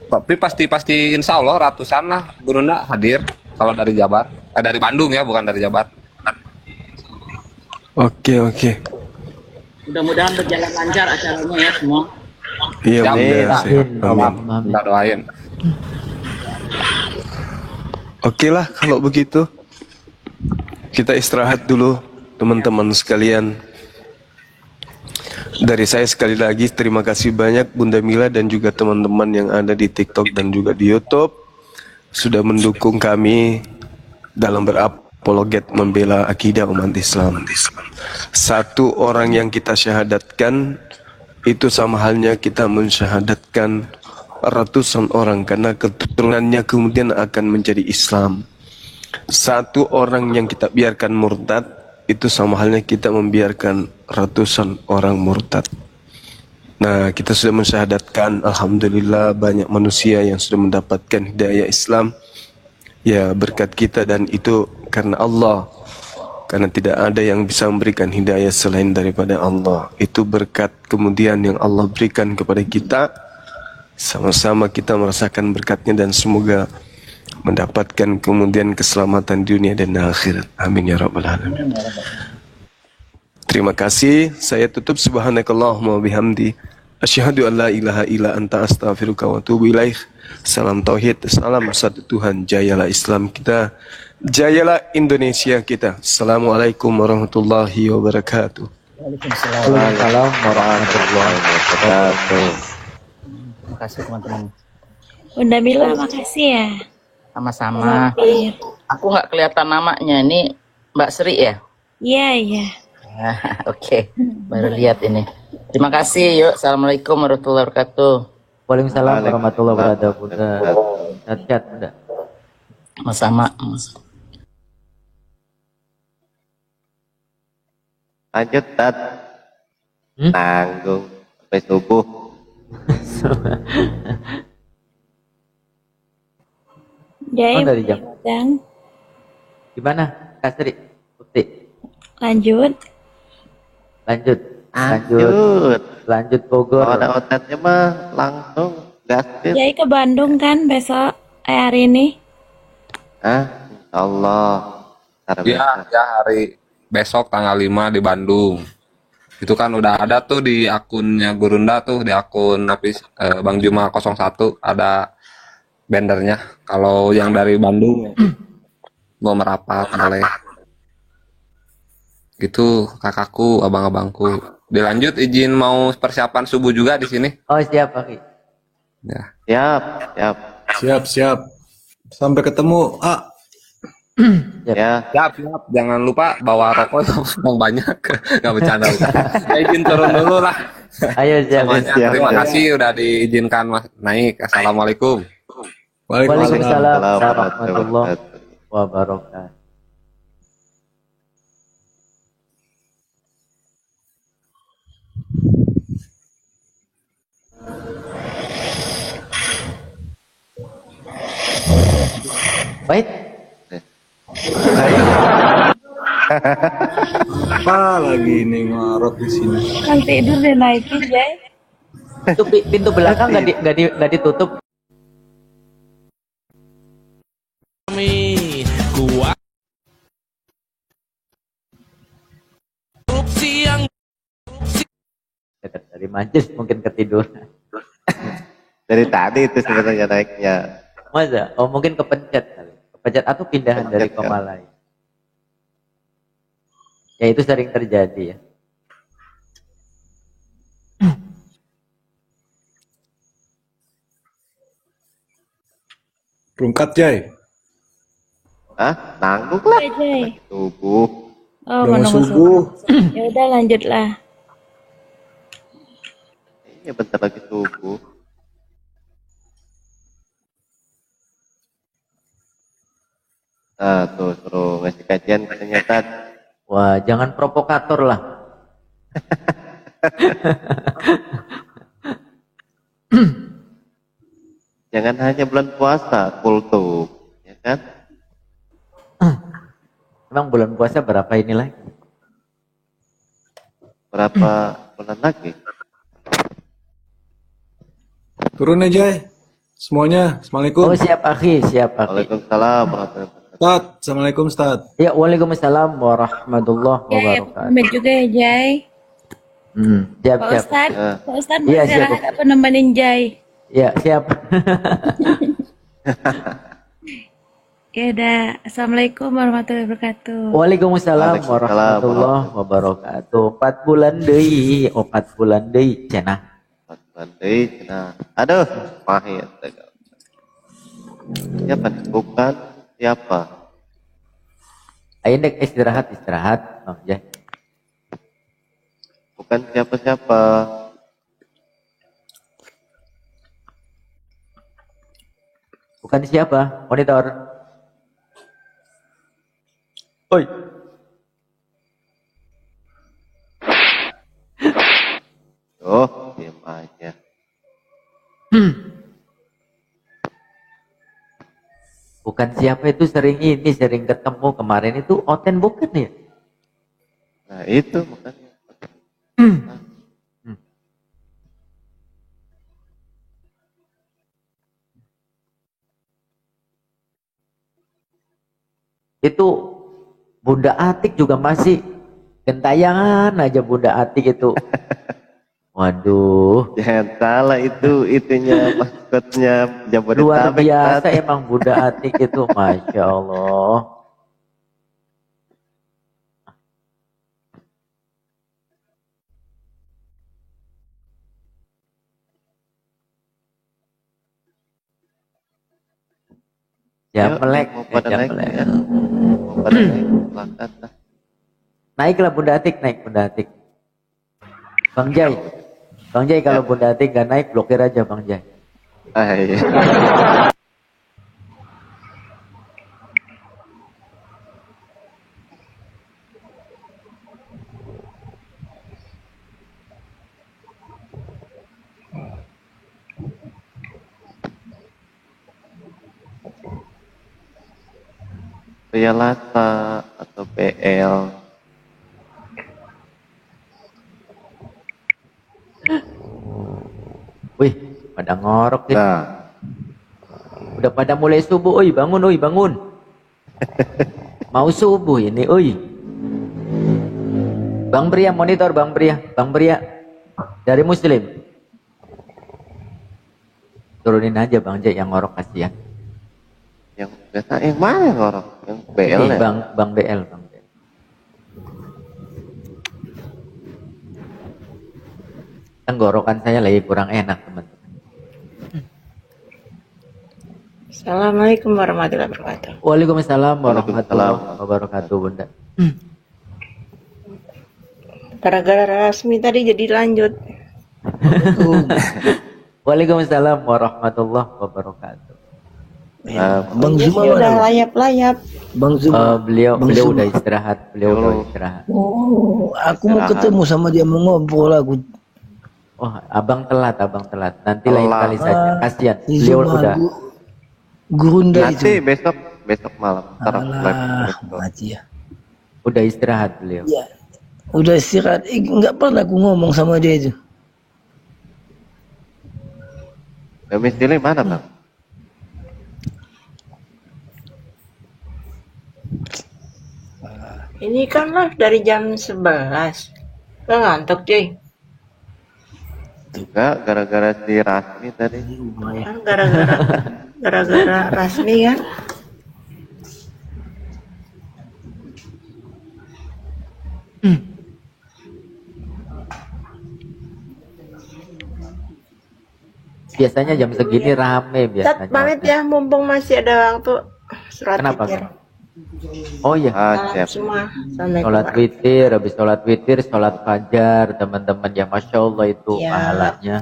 Tapi pasti insya Allah ratusan lah Gurunda hadir kalau dari Jabar, dari Bandung ya, bukan dari Jabar. Oke. Mudah-mudahan berjalan lancar acaranya ya semua. Iya, Amin. Kita doain. Oke lah kalau begitu. Kita istirahat dulu teman-teman sekalian. Dari saya sekali lagi terima kasih banyak Bunda Mila dan juga teman-teman yang ada di TikTok dan juga di YouTube sudah mendukung kami dalam berapologet membela akidah umat Islam. Satu orang yang kita syahadatkan itu sama halnya kita mensyahadatkan ratusan orang karena keturunannya kemudian akan menjadi Islam. Satu orang yang kita biarkan murtad itu sama halnya kita membiarkan ratusan orang murtad. Nah, kita sudah mensyahadatkan, alhamdulillah banyak manusia yang sudah mendapatkan hidayah Islam. Ya, berkat kita, dan itu karena Allah. Karena tidak ada yang bisa memberikan hidayah selain daripada Allah. Itu berkat kemudian yang Allah berikan kepada kita. Sama-sama kita merasakan berkatnya dan semoga mendapatkan kemudian keselamatan dunia dan akhirat. Amin ya rabbal alamin. Terima kasih. Saya tutup subhanakallahumma bihamdi asyhadu an la ilaha illa anta astaghfiruka wa atubu ilaik. Salam tauhid, salam satu Tuhan. Jayalah Islam kita, jayalah Indonesia kita. Assalamualaikum warahmatullahi wabarakatuh. Waalaikumsalam warahmatullahi wabarakatuh. Terima kasih teman-teman. Bunda Mila, makasih ya. Sama-sama. Mampir. Aku nggak kelihatan namanya, ini Mbak Sri ya? Iya. Oke, baru lihat ini. Terima kasih, yuk. Assalamualaikum warahmatullahi wabarakatuh. Waalaikumsalam warahmatullahi wabarakatuh. Bunda. Sehat, Bunda. Sama-sama. Lanjut, Tat. Tanggung sampai subuh. Jai, dari jam. Dan Gimana, Kak Sri? Bukti. lanjut. Lanjut Bogor. Kalau ada otatnya mah langsung gaspil. Jai ke Bandung kan besok hari ini. Insya Allah. Ya hari besok tanggal 5 di Bandung. Itu kan udah ada tuh di akunnya Gurunda tuh, di akun Bang Juma 01 ada bannernya. Kalau yang dari Bandung mau merapat boleh. Gitu kakakku, abang-abangku. Dilanjut izin mau persiapan subuh juga di sini. Oh siap, Pak. Ya. Siap. Sampai ketemu, Ya. Siap. Jangan lupa bawa rokok yang banyak. Nggak bercanda. Ya, izin turun dulu lah. Ayo siap. Semuanya. Terima kasih udah diizinkan Mas naik. Assalamualaikum. Waalaikumsalam warahmatullahi wabarakatuh. Baik. Apa lagi ini ngarok di sini? Kan tidur dinaikin, Jai. Itu pintu belakang nggak ditutup. Dari Mancis mungkin ketiduran. Dari tadi itu sebenarnya naiknya. Masa? Oh mungkin kepencet kali. Kepencet atau pindahan dari Kepencet, Komalai. Ya itu sering terjadi ya. Berangkat, Jay. Ah, nanggung lah. Oke, Jay. Subuh. Oh, Udah mau menunggu subuh. Ya udah lanjutlah. Iya, bentar lagi subuh. Nah, tuh suruh ngasih kajian katanya Tad. Wah, jangan provokator lah. Jangan hanya bulan puasa, kultum, ya kan? Emang bulan puasa berapa ini lagi? Berapa bulan lagi? Turun aja, Jay. Semuanya. Assalamualaikum. Oh, siap akhi, siap akhi. Waalaikumsalam warahmatullahi wabarakatuh. Tad, Assalamualaikum, Tad. Ya, waalaikumsalam warahmatullahi Ya, wabarakatuh. pamit juga ya, Jay. Siap, Pak siap. Ustadz, Ya. Pak Ustadz Iya, mau siap. istirahat apa nemenin Jay? Ya, siap. Ya udah, Assalamualaikum warahmatullahi wabarakatuh. Waalaikumsalam Waalaikumsalam warahmatullahi wabarakatuh. 4 bulan deui, 4 bulan deui cenah. 4 bulan deui cenah. Aduh, pahit. Siapa nih? Bukan siapa? Ayo dek istirahat, Bang Jai. Bukan siapa-siapa. Bukan siapa? Monitor. Oi. Oh, diam aja. Bukan siapa itu sering ketemu kemarin itu Oten bukan ya? Nah, itu makanya. Itu Bunda Atik juga masih gentayangan aja Bunda Atik itu. Waduh, Jangan salah itunya maskotnya luar Jabodetabek. biasa Tad. emang Bunda Atik itu, Masya Allah. Ya Yuk, melek, mau pada ya naik melek. ya. Mau pada naik silakan dah. Naiklah Bunda Atik, naik Bunda Atik. Bang Jai kalau Bunda Atik gak naik blokir aja Bang Jai. Ah, iya. Pria Lata atau PL. Wih, pada ngorok nih. Nah, Udah pada mulai subuh, oi bangun. Mau subuh ini, oi. Bang Pria monitor, Bang Pria dari Muslim. Turunin aja Bang Jai yang ngorok kasihan. yang biasa yang mana yang orang? Yang PL Ini ya? Bang BL. Tenggorokan saya lagi kurang enak teman-teman. Assalamualaikum warahmatullahi wabarakatuh. Waalaikumsalam warahmatullahi Waalaikumsalam. wabarakatuh Bunda. Gara-gara Rasmi tadi jadi lanjut. Waalaikumsalam warahmatullahi wabarakatuh. Bang Zuma udah layap-layap. Beliau udah istirahat, Oh, aku mau ketemu sama dia, mau ngobrol aku. Oh, abang telat. Nanti lain kali saja. Kasihan. Beliau udah. Gurunda nanti itu. besok malam. Ntar aku live Alah, besok. mati ya. Udah istirahat beliau. Ya, udah istirahat. Nggak pernah aku ngomong sama dia itu. Domisili mana bang? Ini kan live dari jam 11. Gak ngantuk cuy. Juga gara-gara si Rasmi tadi. Kan gara-gara Rasmi kan. biasanya jam segini rame Ustaz, biasanya. pamit ya, mumpung masih ada waktu. Surat Kenapa? zikir. Oh iya. Salam semua. Assalamualaikum. Sholat witir, habis sholat witir, sholat fajar, teman-teman ya, Masya Allah itu Ya. pahalanya.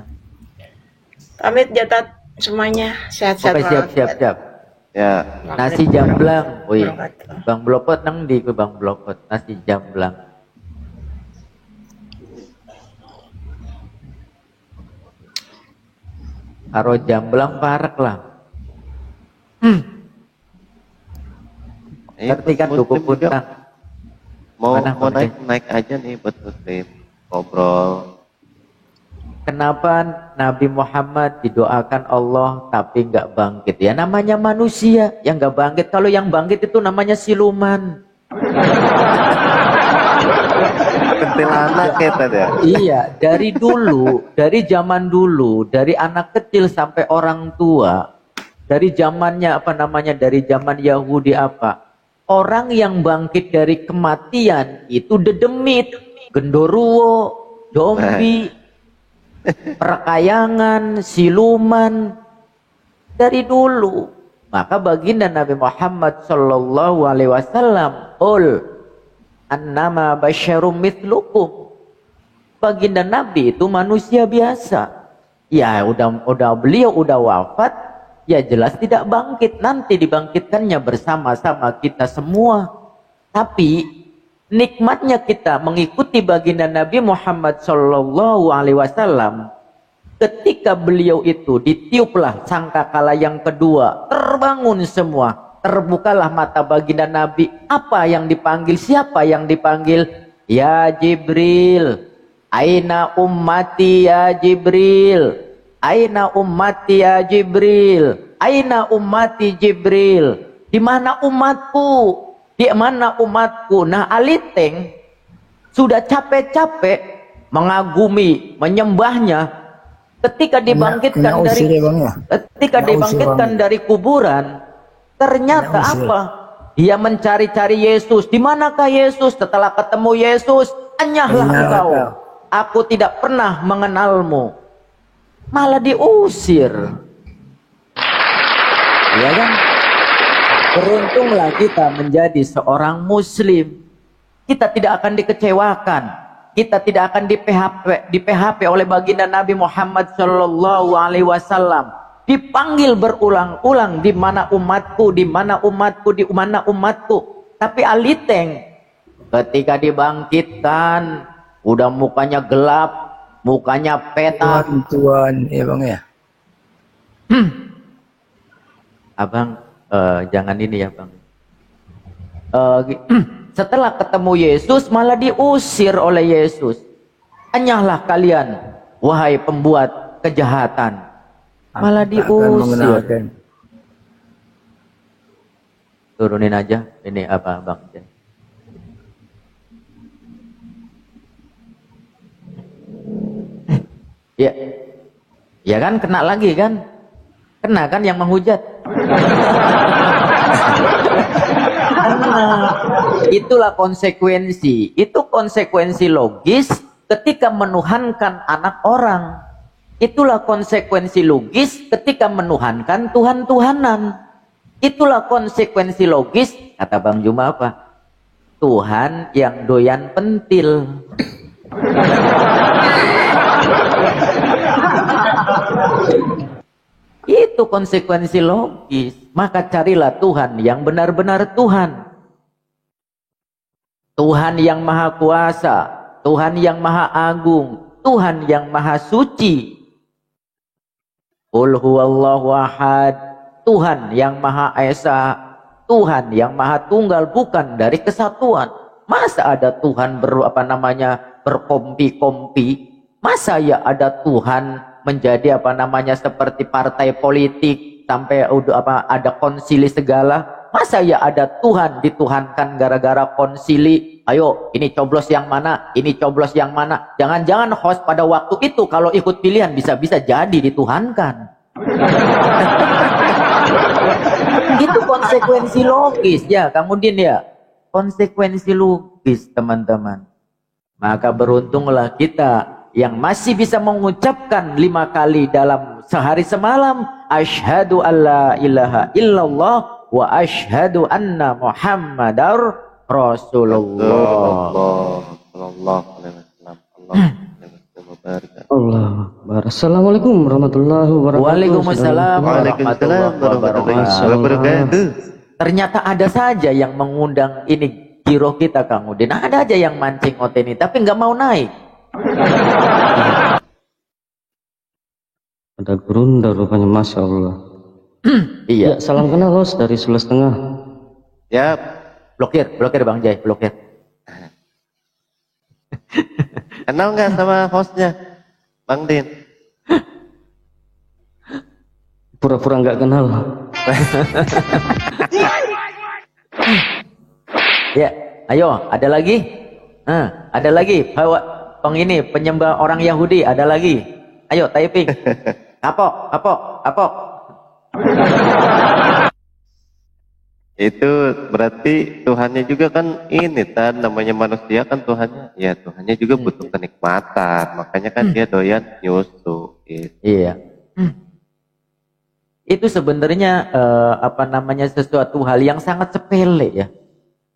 Pamit Jatat semuanya. Sehat-sehat. Oke, siap. Ya. Nasi jamblang, wih, Bang Blokot nang di ke Bang Blokot, nasi jamblang. Karo jamblang parek lah. Ngerti kan tuku Muslim juga puntang. Mau Mana, mau Bang? naik aja nih buat muslim ngobrol. Kenapa Nabi Muhammad didoakan Allah tapi nggak bangkit? Ya namanya manusia yang nggak bangkit. Kalau yang bangkit itu namanya siluman. Kuntilanak kayak tadi ya. Iya, dari dulu, dari zaman dulu, dari anak kecil sampai orang tua, dari zamannya apa namanya, dari zaman Yahudi apa, orang yang bangkit dari kematian itu dedemit, genderuwo, zombie, perkayangan, siluman, dari dulu. Maka baginda Nabi Muhammad sallallahu alaihi wasallam, annama basyarum mithlukum. Baginda Nabi itu manusia biasa. Ya udah beliau udah wafat, ya jelas tidak bangkit. Nanti dibangkitkannya bersama-sama kita semua. Tapi nikmatnya kita mengikuti baginda Nabi Muhammad sallallahu alaihi wasallam. Ketika beliau itu ditiuplah sangkakala yang kedua, terbangun semua. Terbukalah mata baginda Nabi. Apa yang dipanggil? Siapa yang dipanggil? Ya Jibril. Aina ummati ya Jibril. Aina ummati ya Jibril. Aina ummati Jibril. Di mana umatku? Di mana umatku? Nah, Aliteng sudah capek-capek mengagumi, menyembahnya. Ketika dibangkitkan dari kuburan, ternyata apa? Dia mencari-cari Yesus. Di manakah Yesus? Setelah ketemu Yesus, anyahlah engkau. Aku tidak pernah mengenalmu. Malah diusir. Ya kan? Beruntunglah kita menjadi seorang muslim. Kita tidak akan dikecewakan. Kita tidak akan di PHP oleh baginda Nabi Muhammad sallallahu alaihi wasallam. Dipanggil berulang-ulang, di mana umatku, di mana umatku, di mana umatku. Tapi Aliteng ketika dibangkitkan, udah mukanya gelap, mukanya petak. Tuan, ya Bang ya. Abang, jangan ini ya Bang. Setelah ketemu Yesus malah diusir oleh Yesus. Anyahlah kalian, wahai pembuat kejahatan. Malah diusir. Turunin aja. Ini apa Bang? Ya, ya kan kena lagi kan? Kena kan yang menghujat. Itulah konsekuensi. Itu konsekuensi logis ketika menuhankan anak orang. Itulah konsekuensi logis ketika menuhankan Tuhan-Tuhanan. Itulah konsekuensi logis, kata Bang Juma apa? Tuhan yang doyan pentil. Itu konsekuensi logis. Maka carilah Tuhan yang benar-benar Tuhan. Tuhan yang maha kuasa, Tuhan yang maha agung, Tuhan yang maha suci. Qul huwallahu ahad, Tuhan yang maha esa, Tuhan yang maha tunggal, bukan dari kesatuan. Masa ada Tuhan berkompi-kompi? Masa ya ada Tuhan menjadi seperti partai politik sampai ada konsili segala? Masa ya ada Tuhan dituhankan gara-gara konsili? Ayo, ini coblos yang mana? Ini coblos yang mana? Jangan-jangan host pada waktu itu kalau ikut pilihan bisa-bisa jadi dituhankan. Itu konsekuensi logis ya, kemudian ya. Konsekuensi logis, teman-teman. Maka beruntunglah kita yang masih bisa mengucapkan 5 kali dalam sehari semalam, asyhadu alla ilaha illallah wa asyhadu anna muhammadar rasulullah. Sallallahu alaihi wasallam. Allah. Assalamualaikum warahmatullahi wabarakatuh. Waalaikumsalam warahmatullahi wabarakatuh. Ternyata ada saja yang mengundang ini giroh kita, Kang Udin. Ada aja yang mancing oteni tapi nggak mau naik. Ada Gurunda rupanya, Masya Allah. Iya. Ya, salam kenal host dari Sulawesi. Ya. Blokir Bang Jai, blokir. Kenal nggak sama hostnya, Bang Din? Pura-pura nggak kenal. Ya, ayo, ada lagi? Ada lagi. Ini penyembah orang Yahudi, ada lagi. Ayo, typing. Kapok. Itu berarti Tuhannya juga kan ini Tan, namanya manusia kan Tuhannya. Ya, Tuhannya juga butuh kenikmatan. Makanya kan dia doyan nyusu. Gitu. Iya. Itu sebenarnya sesuatu hal yang sangat sepele ya.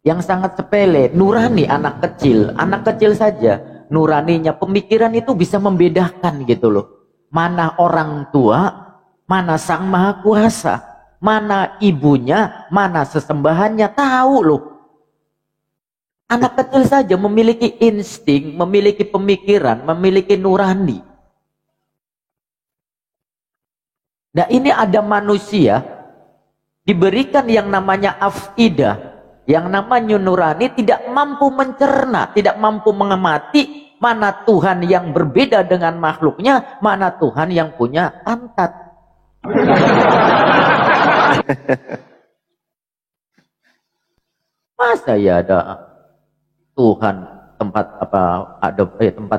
Yang sangat sepele, nurani anak kecil saja. Nuraninya pemikiran itu bisa membedakan gitu loh. Mana orang tua, mana sang maha kuasa, mana ibunya, mana sesembahannya, tahu loh. Anak kecil saja memiliki insting, memiliki pemikiran, memiliki nurani. Nah, ini ada manusia diberikan yang namanya afidah, yang namanya nurani, tidak mampu mencerna, tidak mampu mengamati mana Tuhan yang berbeda dengan makhluknya, mana Tuhan yang punya pantat. Masa ya ada Tuhan tempat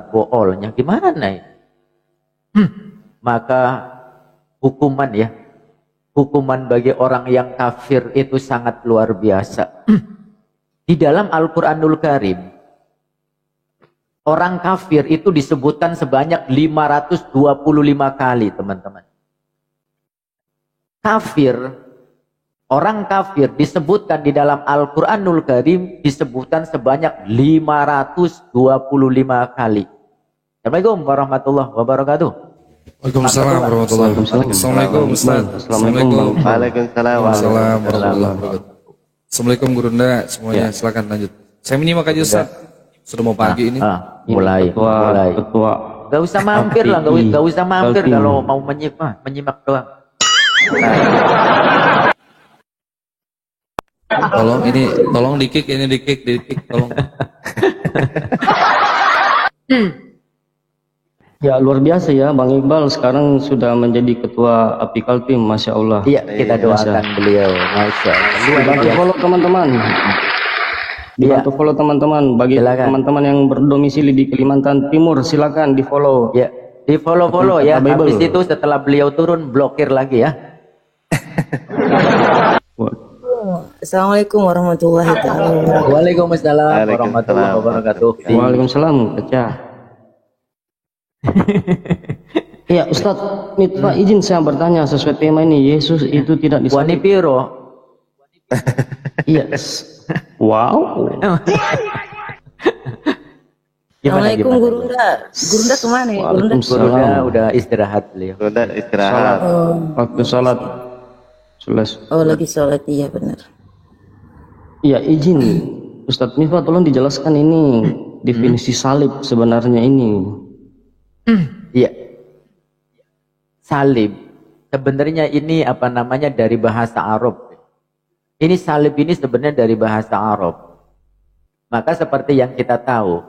boolnya gimana nih? Maka hukuman bagi orang yang kafir itu sangat luar biasa. Di dalam Al-Quranul Karim, orang kafir itu disebutkan sebanyak 525 kali, teman-teman. Orang kafir disebutkan di dalam Al-Quranul Karim disebutkan sebanyak 525 kali. Assalamualaikum warahmatullahi wabarakatuh. Waalaikumsalam warahmatullahi wabarakatuh. Assalamualaikum Ustaz. Assalamualaikum. Waalaikumsalam warahmatullahi wabarakatuh. Assalamualaikum Gurunda semuanya. Silakan lanjut. Saya menyimak aja Ustaz. Sudah mau pagi ini. Mulai. Ketua. Gak usah mampir lah, gak usah mampir kalau mau menyimak doang. Tolong di-kick tolong. Ya, luar biasa ya, Bang Iqbal sekarang sudah menjadi ketua Apikal Tim, Masya Allah. Iya, kita doakan beliau, Masya Allah. Bantu follow teman-teman. Dibantu follow teman-teman. Bagi teman-teman yang berdomisili di Kalimantan Timur, silakan di follow. Ya, di follow ya. Habis itu setelah beliau turun, blokir lagi ya. Assalamualaikum warahmatullahi wabarakatuh. Waalaikumsalam warahmatullahi wabarakatuh. Waalaikumsalam, Kecah. Ya Ustadz Mitfa, izin saya bertanya sesuai tema ini. Yesus itu tidak disalib. Wanipiro. Iya. Wow. Assalamualaikum Gurunda. Gurunda kemana ya? Gurunda udah istirahat beliau. Gurunda istirahat. Waktu sholat. Oh lagi sholat, iya benar. Iya, izin Ustadz Mitfa, tolong dijelaskan ini definisi salib sebenarnya ini. Iya. Salib sebenarnya ini dari bahasa Arab. Ini salib ini sebenarnya dari bahasa Arab. Maka seperti yang kita tahu,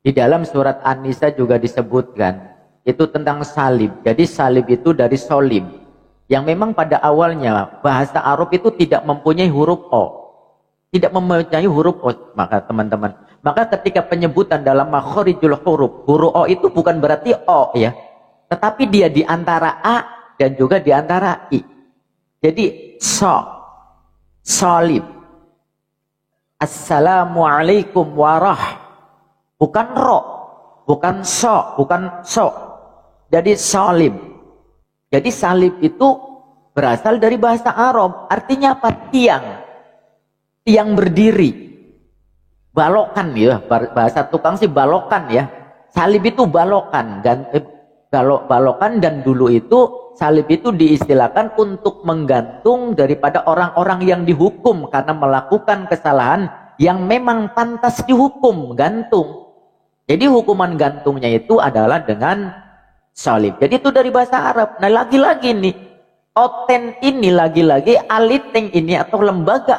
di dalam surat An-Nisa juga disebutkan itu tentang salib. Jadi salib itu dari solim, yang memang pada awalnya bahasa Arab itu tidak mempunyai huruf O. Tidak mempunyai huruf O, maka teman-teman. Maka ketika penyebutan dalam makhorijul huruf O itu bukan berarti O ya. Tetapi dia di antara A dan juga di antara I. Jadi salib. Assalamualaikum warah. Bukan ro. bukan so. Jadi salib. Jadi salib itu berasal dari bahasa Arab. Artinya apa? Tiang berdiri. Balokan ya, bahasa tukang sih balokan ya. Salib itu balokan, balokan, dan dulu itu salib itu diistilahkan untuk menggantung daripada orang-orang yang dihukum karena melakukan kesalahan yang memang pantas dihukum, gantung. Jadi hukuman gantungnya itu adalah dengan salib. Jadi itu dari bahasa Arab. Nah lagi-lagi nih, Oten ini lagi-lagi Aliteng ini atau lembaga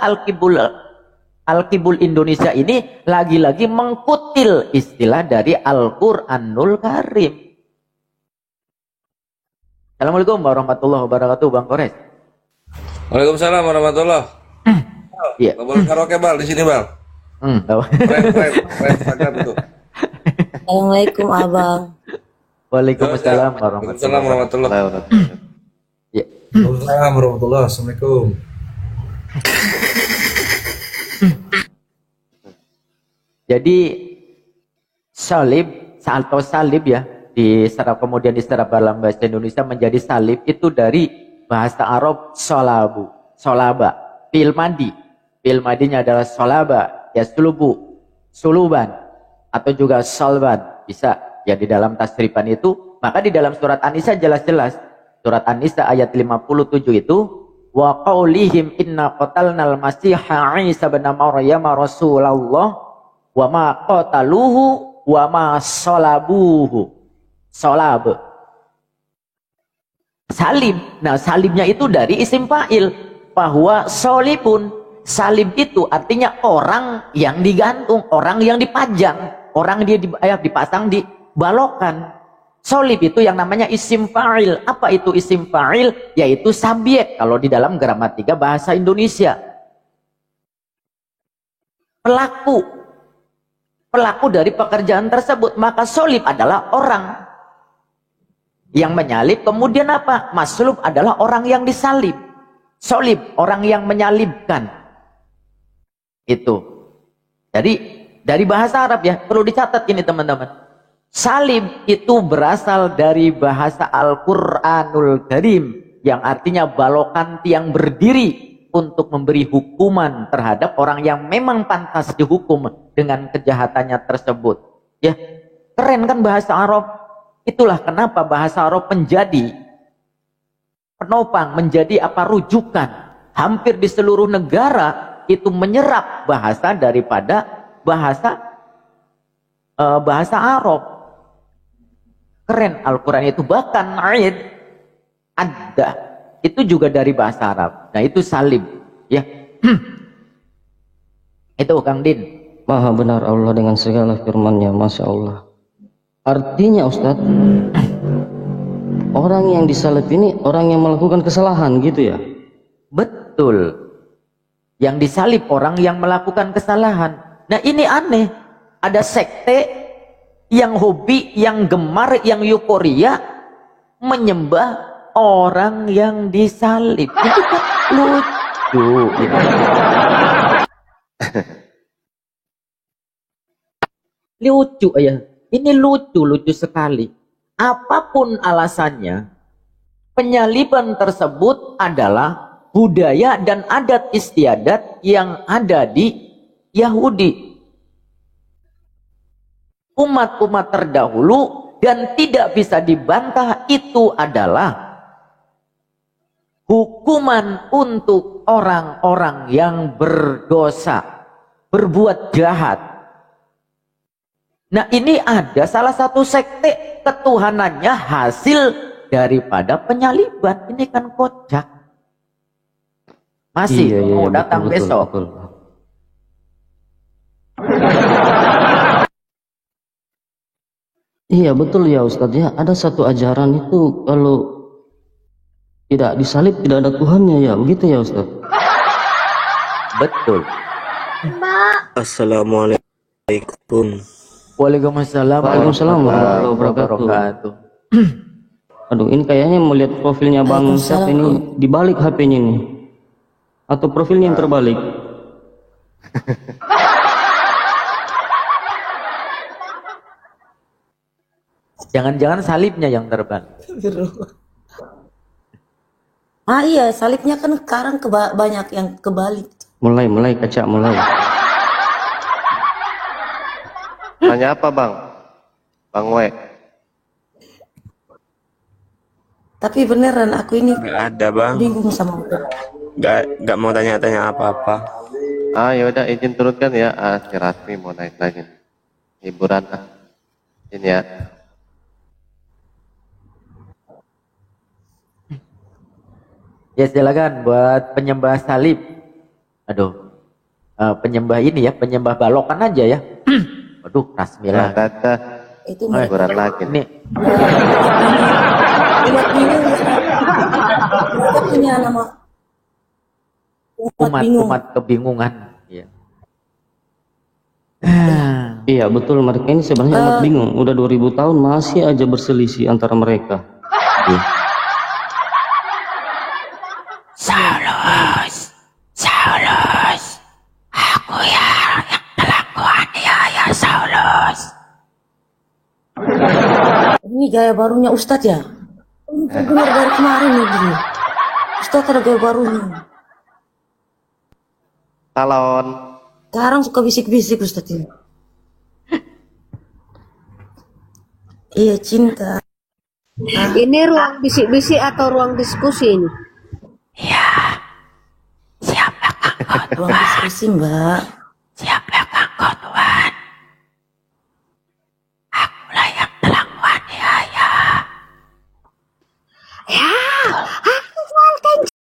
Al-Qibul Indonesia ini lagi-lagi mengkutil istilah dari Al-Quranul Karim. Assalamualaikum warahmatullahi wabarakatuh, Bang Kores. Waalaikumsalam warahmatullahi. Iya. Boleh karaoke Bal di sini Bal. Keren betul. Assalamualaikum Abang. Waalaikumsalam warahmatullahi wabarakatuh. Ya. Waalaikumsalam warahmatullahi. Assalamualaikum. Jadi salib atau salib ya kemudian diserap dalam bahasa Indonesia menjadi salib itu dari bahasa Arab solaba, fi'il madi. Fi'il madinya adalah solaba, ya suluban atau juga solban, bisa ya di dalam tasrifan itu. Maka di dalam surat An-Nisa jelas-jelas, surat An-Nisa ayat 57 itu, wa qaulihim inna qatalnal masiha Isa bin Maryam rasulullah wa ma qataluhu wa ma salabuhu. Salib. Nah salibnya itu dari isim fa'il, bahwa solibun, salib itu artinya orang yang digantung, orang yang dipajang, orang dia dipasang di balokan. Solib itu yang namanya isim fa'il. Apa itu isim fa'il? Yaitu subjek kalau di dalam gramatika bahasa Indonesia. Pelaku dari pekerjaan tersebut. Maka solib adalah orang yang menyalib. Kemudian apa? Maslub adalah orang yang disalib. Solib, orang yang menyalibkan. Itu. Jadi dari bahasa Arab ya, perlu dicatat ini teman-teman. Salib itu berasal dari bahasa Al-Quranul Karim, yang artinya balokan tiang berdiri untuk memberi hukuman terhadap orang yang memang pantas dihukum dengan kejahatannya tersebut. Ya, keren kan bahasa Arab? Itulah kenapa bahasa Arab menjadi penopang, menjadi rujukan. Hampir di seluruh negara itu menyerap bahasa daripada bahasa Arab. Keren Al-Quran itu. Bahkan Aid ada itu juga dari bahasa Arab. Nah itu salib ya. Itu Kang Din. Maha benar Allah dengan segala firman-Nya, Masya Allah. Artinya Ustadz, orang yang disalib ini orang yang melakukan kesalahan gitu ya? Betul. Yang disalib orang yang melakukan kesalahan. Nah ini aneh. Ada sekte yang hobi, yang gemar, yang euforia menyembah orang yang disalib. Itu kan lucu. Lucu ya. Ini lucu sekali. Apapun alasannya, penyaliban tersebut adalah budaya dan adat istiadat yang ada di Yahudi. Umat-umat terdahulu, dan tidak bisa dibantah itu adalah hukuman untuk orang-orang yang berdosa, berbuat jahat. Nah ini ada salah satu sekte ketuhanannya hasil daripada penyaliban. Ini kan kocak. Masih mau datang besok. Betul. Iya betul ya Ustadz ya. Ada satu ajaran itu kalau tidak disalib tidak ada Tuhannya ya. Begitu ya Ustadz? Betul. Assalamualaikum. Waalaikumsalam. Waalaikumsalam warahmatullahi wabarakatuh. Aduh, ini kayaknya melihat profilnya Bang Syaf ini dibalik HP-nya nih. Atau profilnya yang terbalik. Jangan-jangan salibnya yang terbalik. Ah iya, salibnya kan sekarang banyak yang kebalik. Mulai kaca mulai. Tanya apa bang? Bang W. Tapi beneran aku ini Nggak ada bang. bingung sama Nggak mau tanya-tanya apa-apa. Ah ya udah izin turunkan ya. Si Rasmi mau naik lagi. Hiburan Izin ya. Ya silakan buat penyembah salib. Aduh. Penyembah ini ya, penyembah balokan aja ya. Waduh, Rasmi lah. itu Hiburan lagi nih. Umat bingung. Kita punya nama Umat kebingungan. Ya. Iya betul, mereka ini sebenarnya umat bingung. Udah 2000 tahun masih aja berselisih antara mereka. Iya. Saulus, aku yang telah kuaniaya Saulus. Ini gaya barunya Ustadz ya? Benar dari kemarin nih. Ustadz ada gaya barunya. Salon. Sekarang suka bisik-bisik Ustadz ini. Iya cinta. Ini ruang bisik-bisik atau ruang diskusi ini? Ruang diskusi Mbak.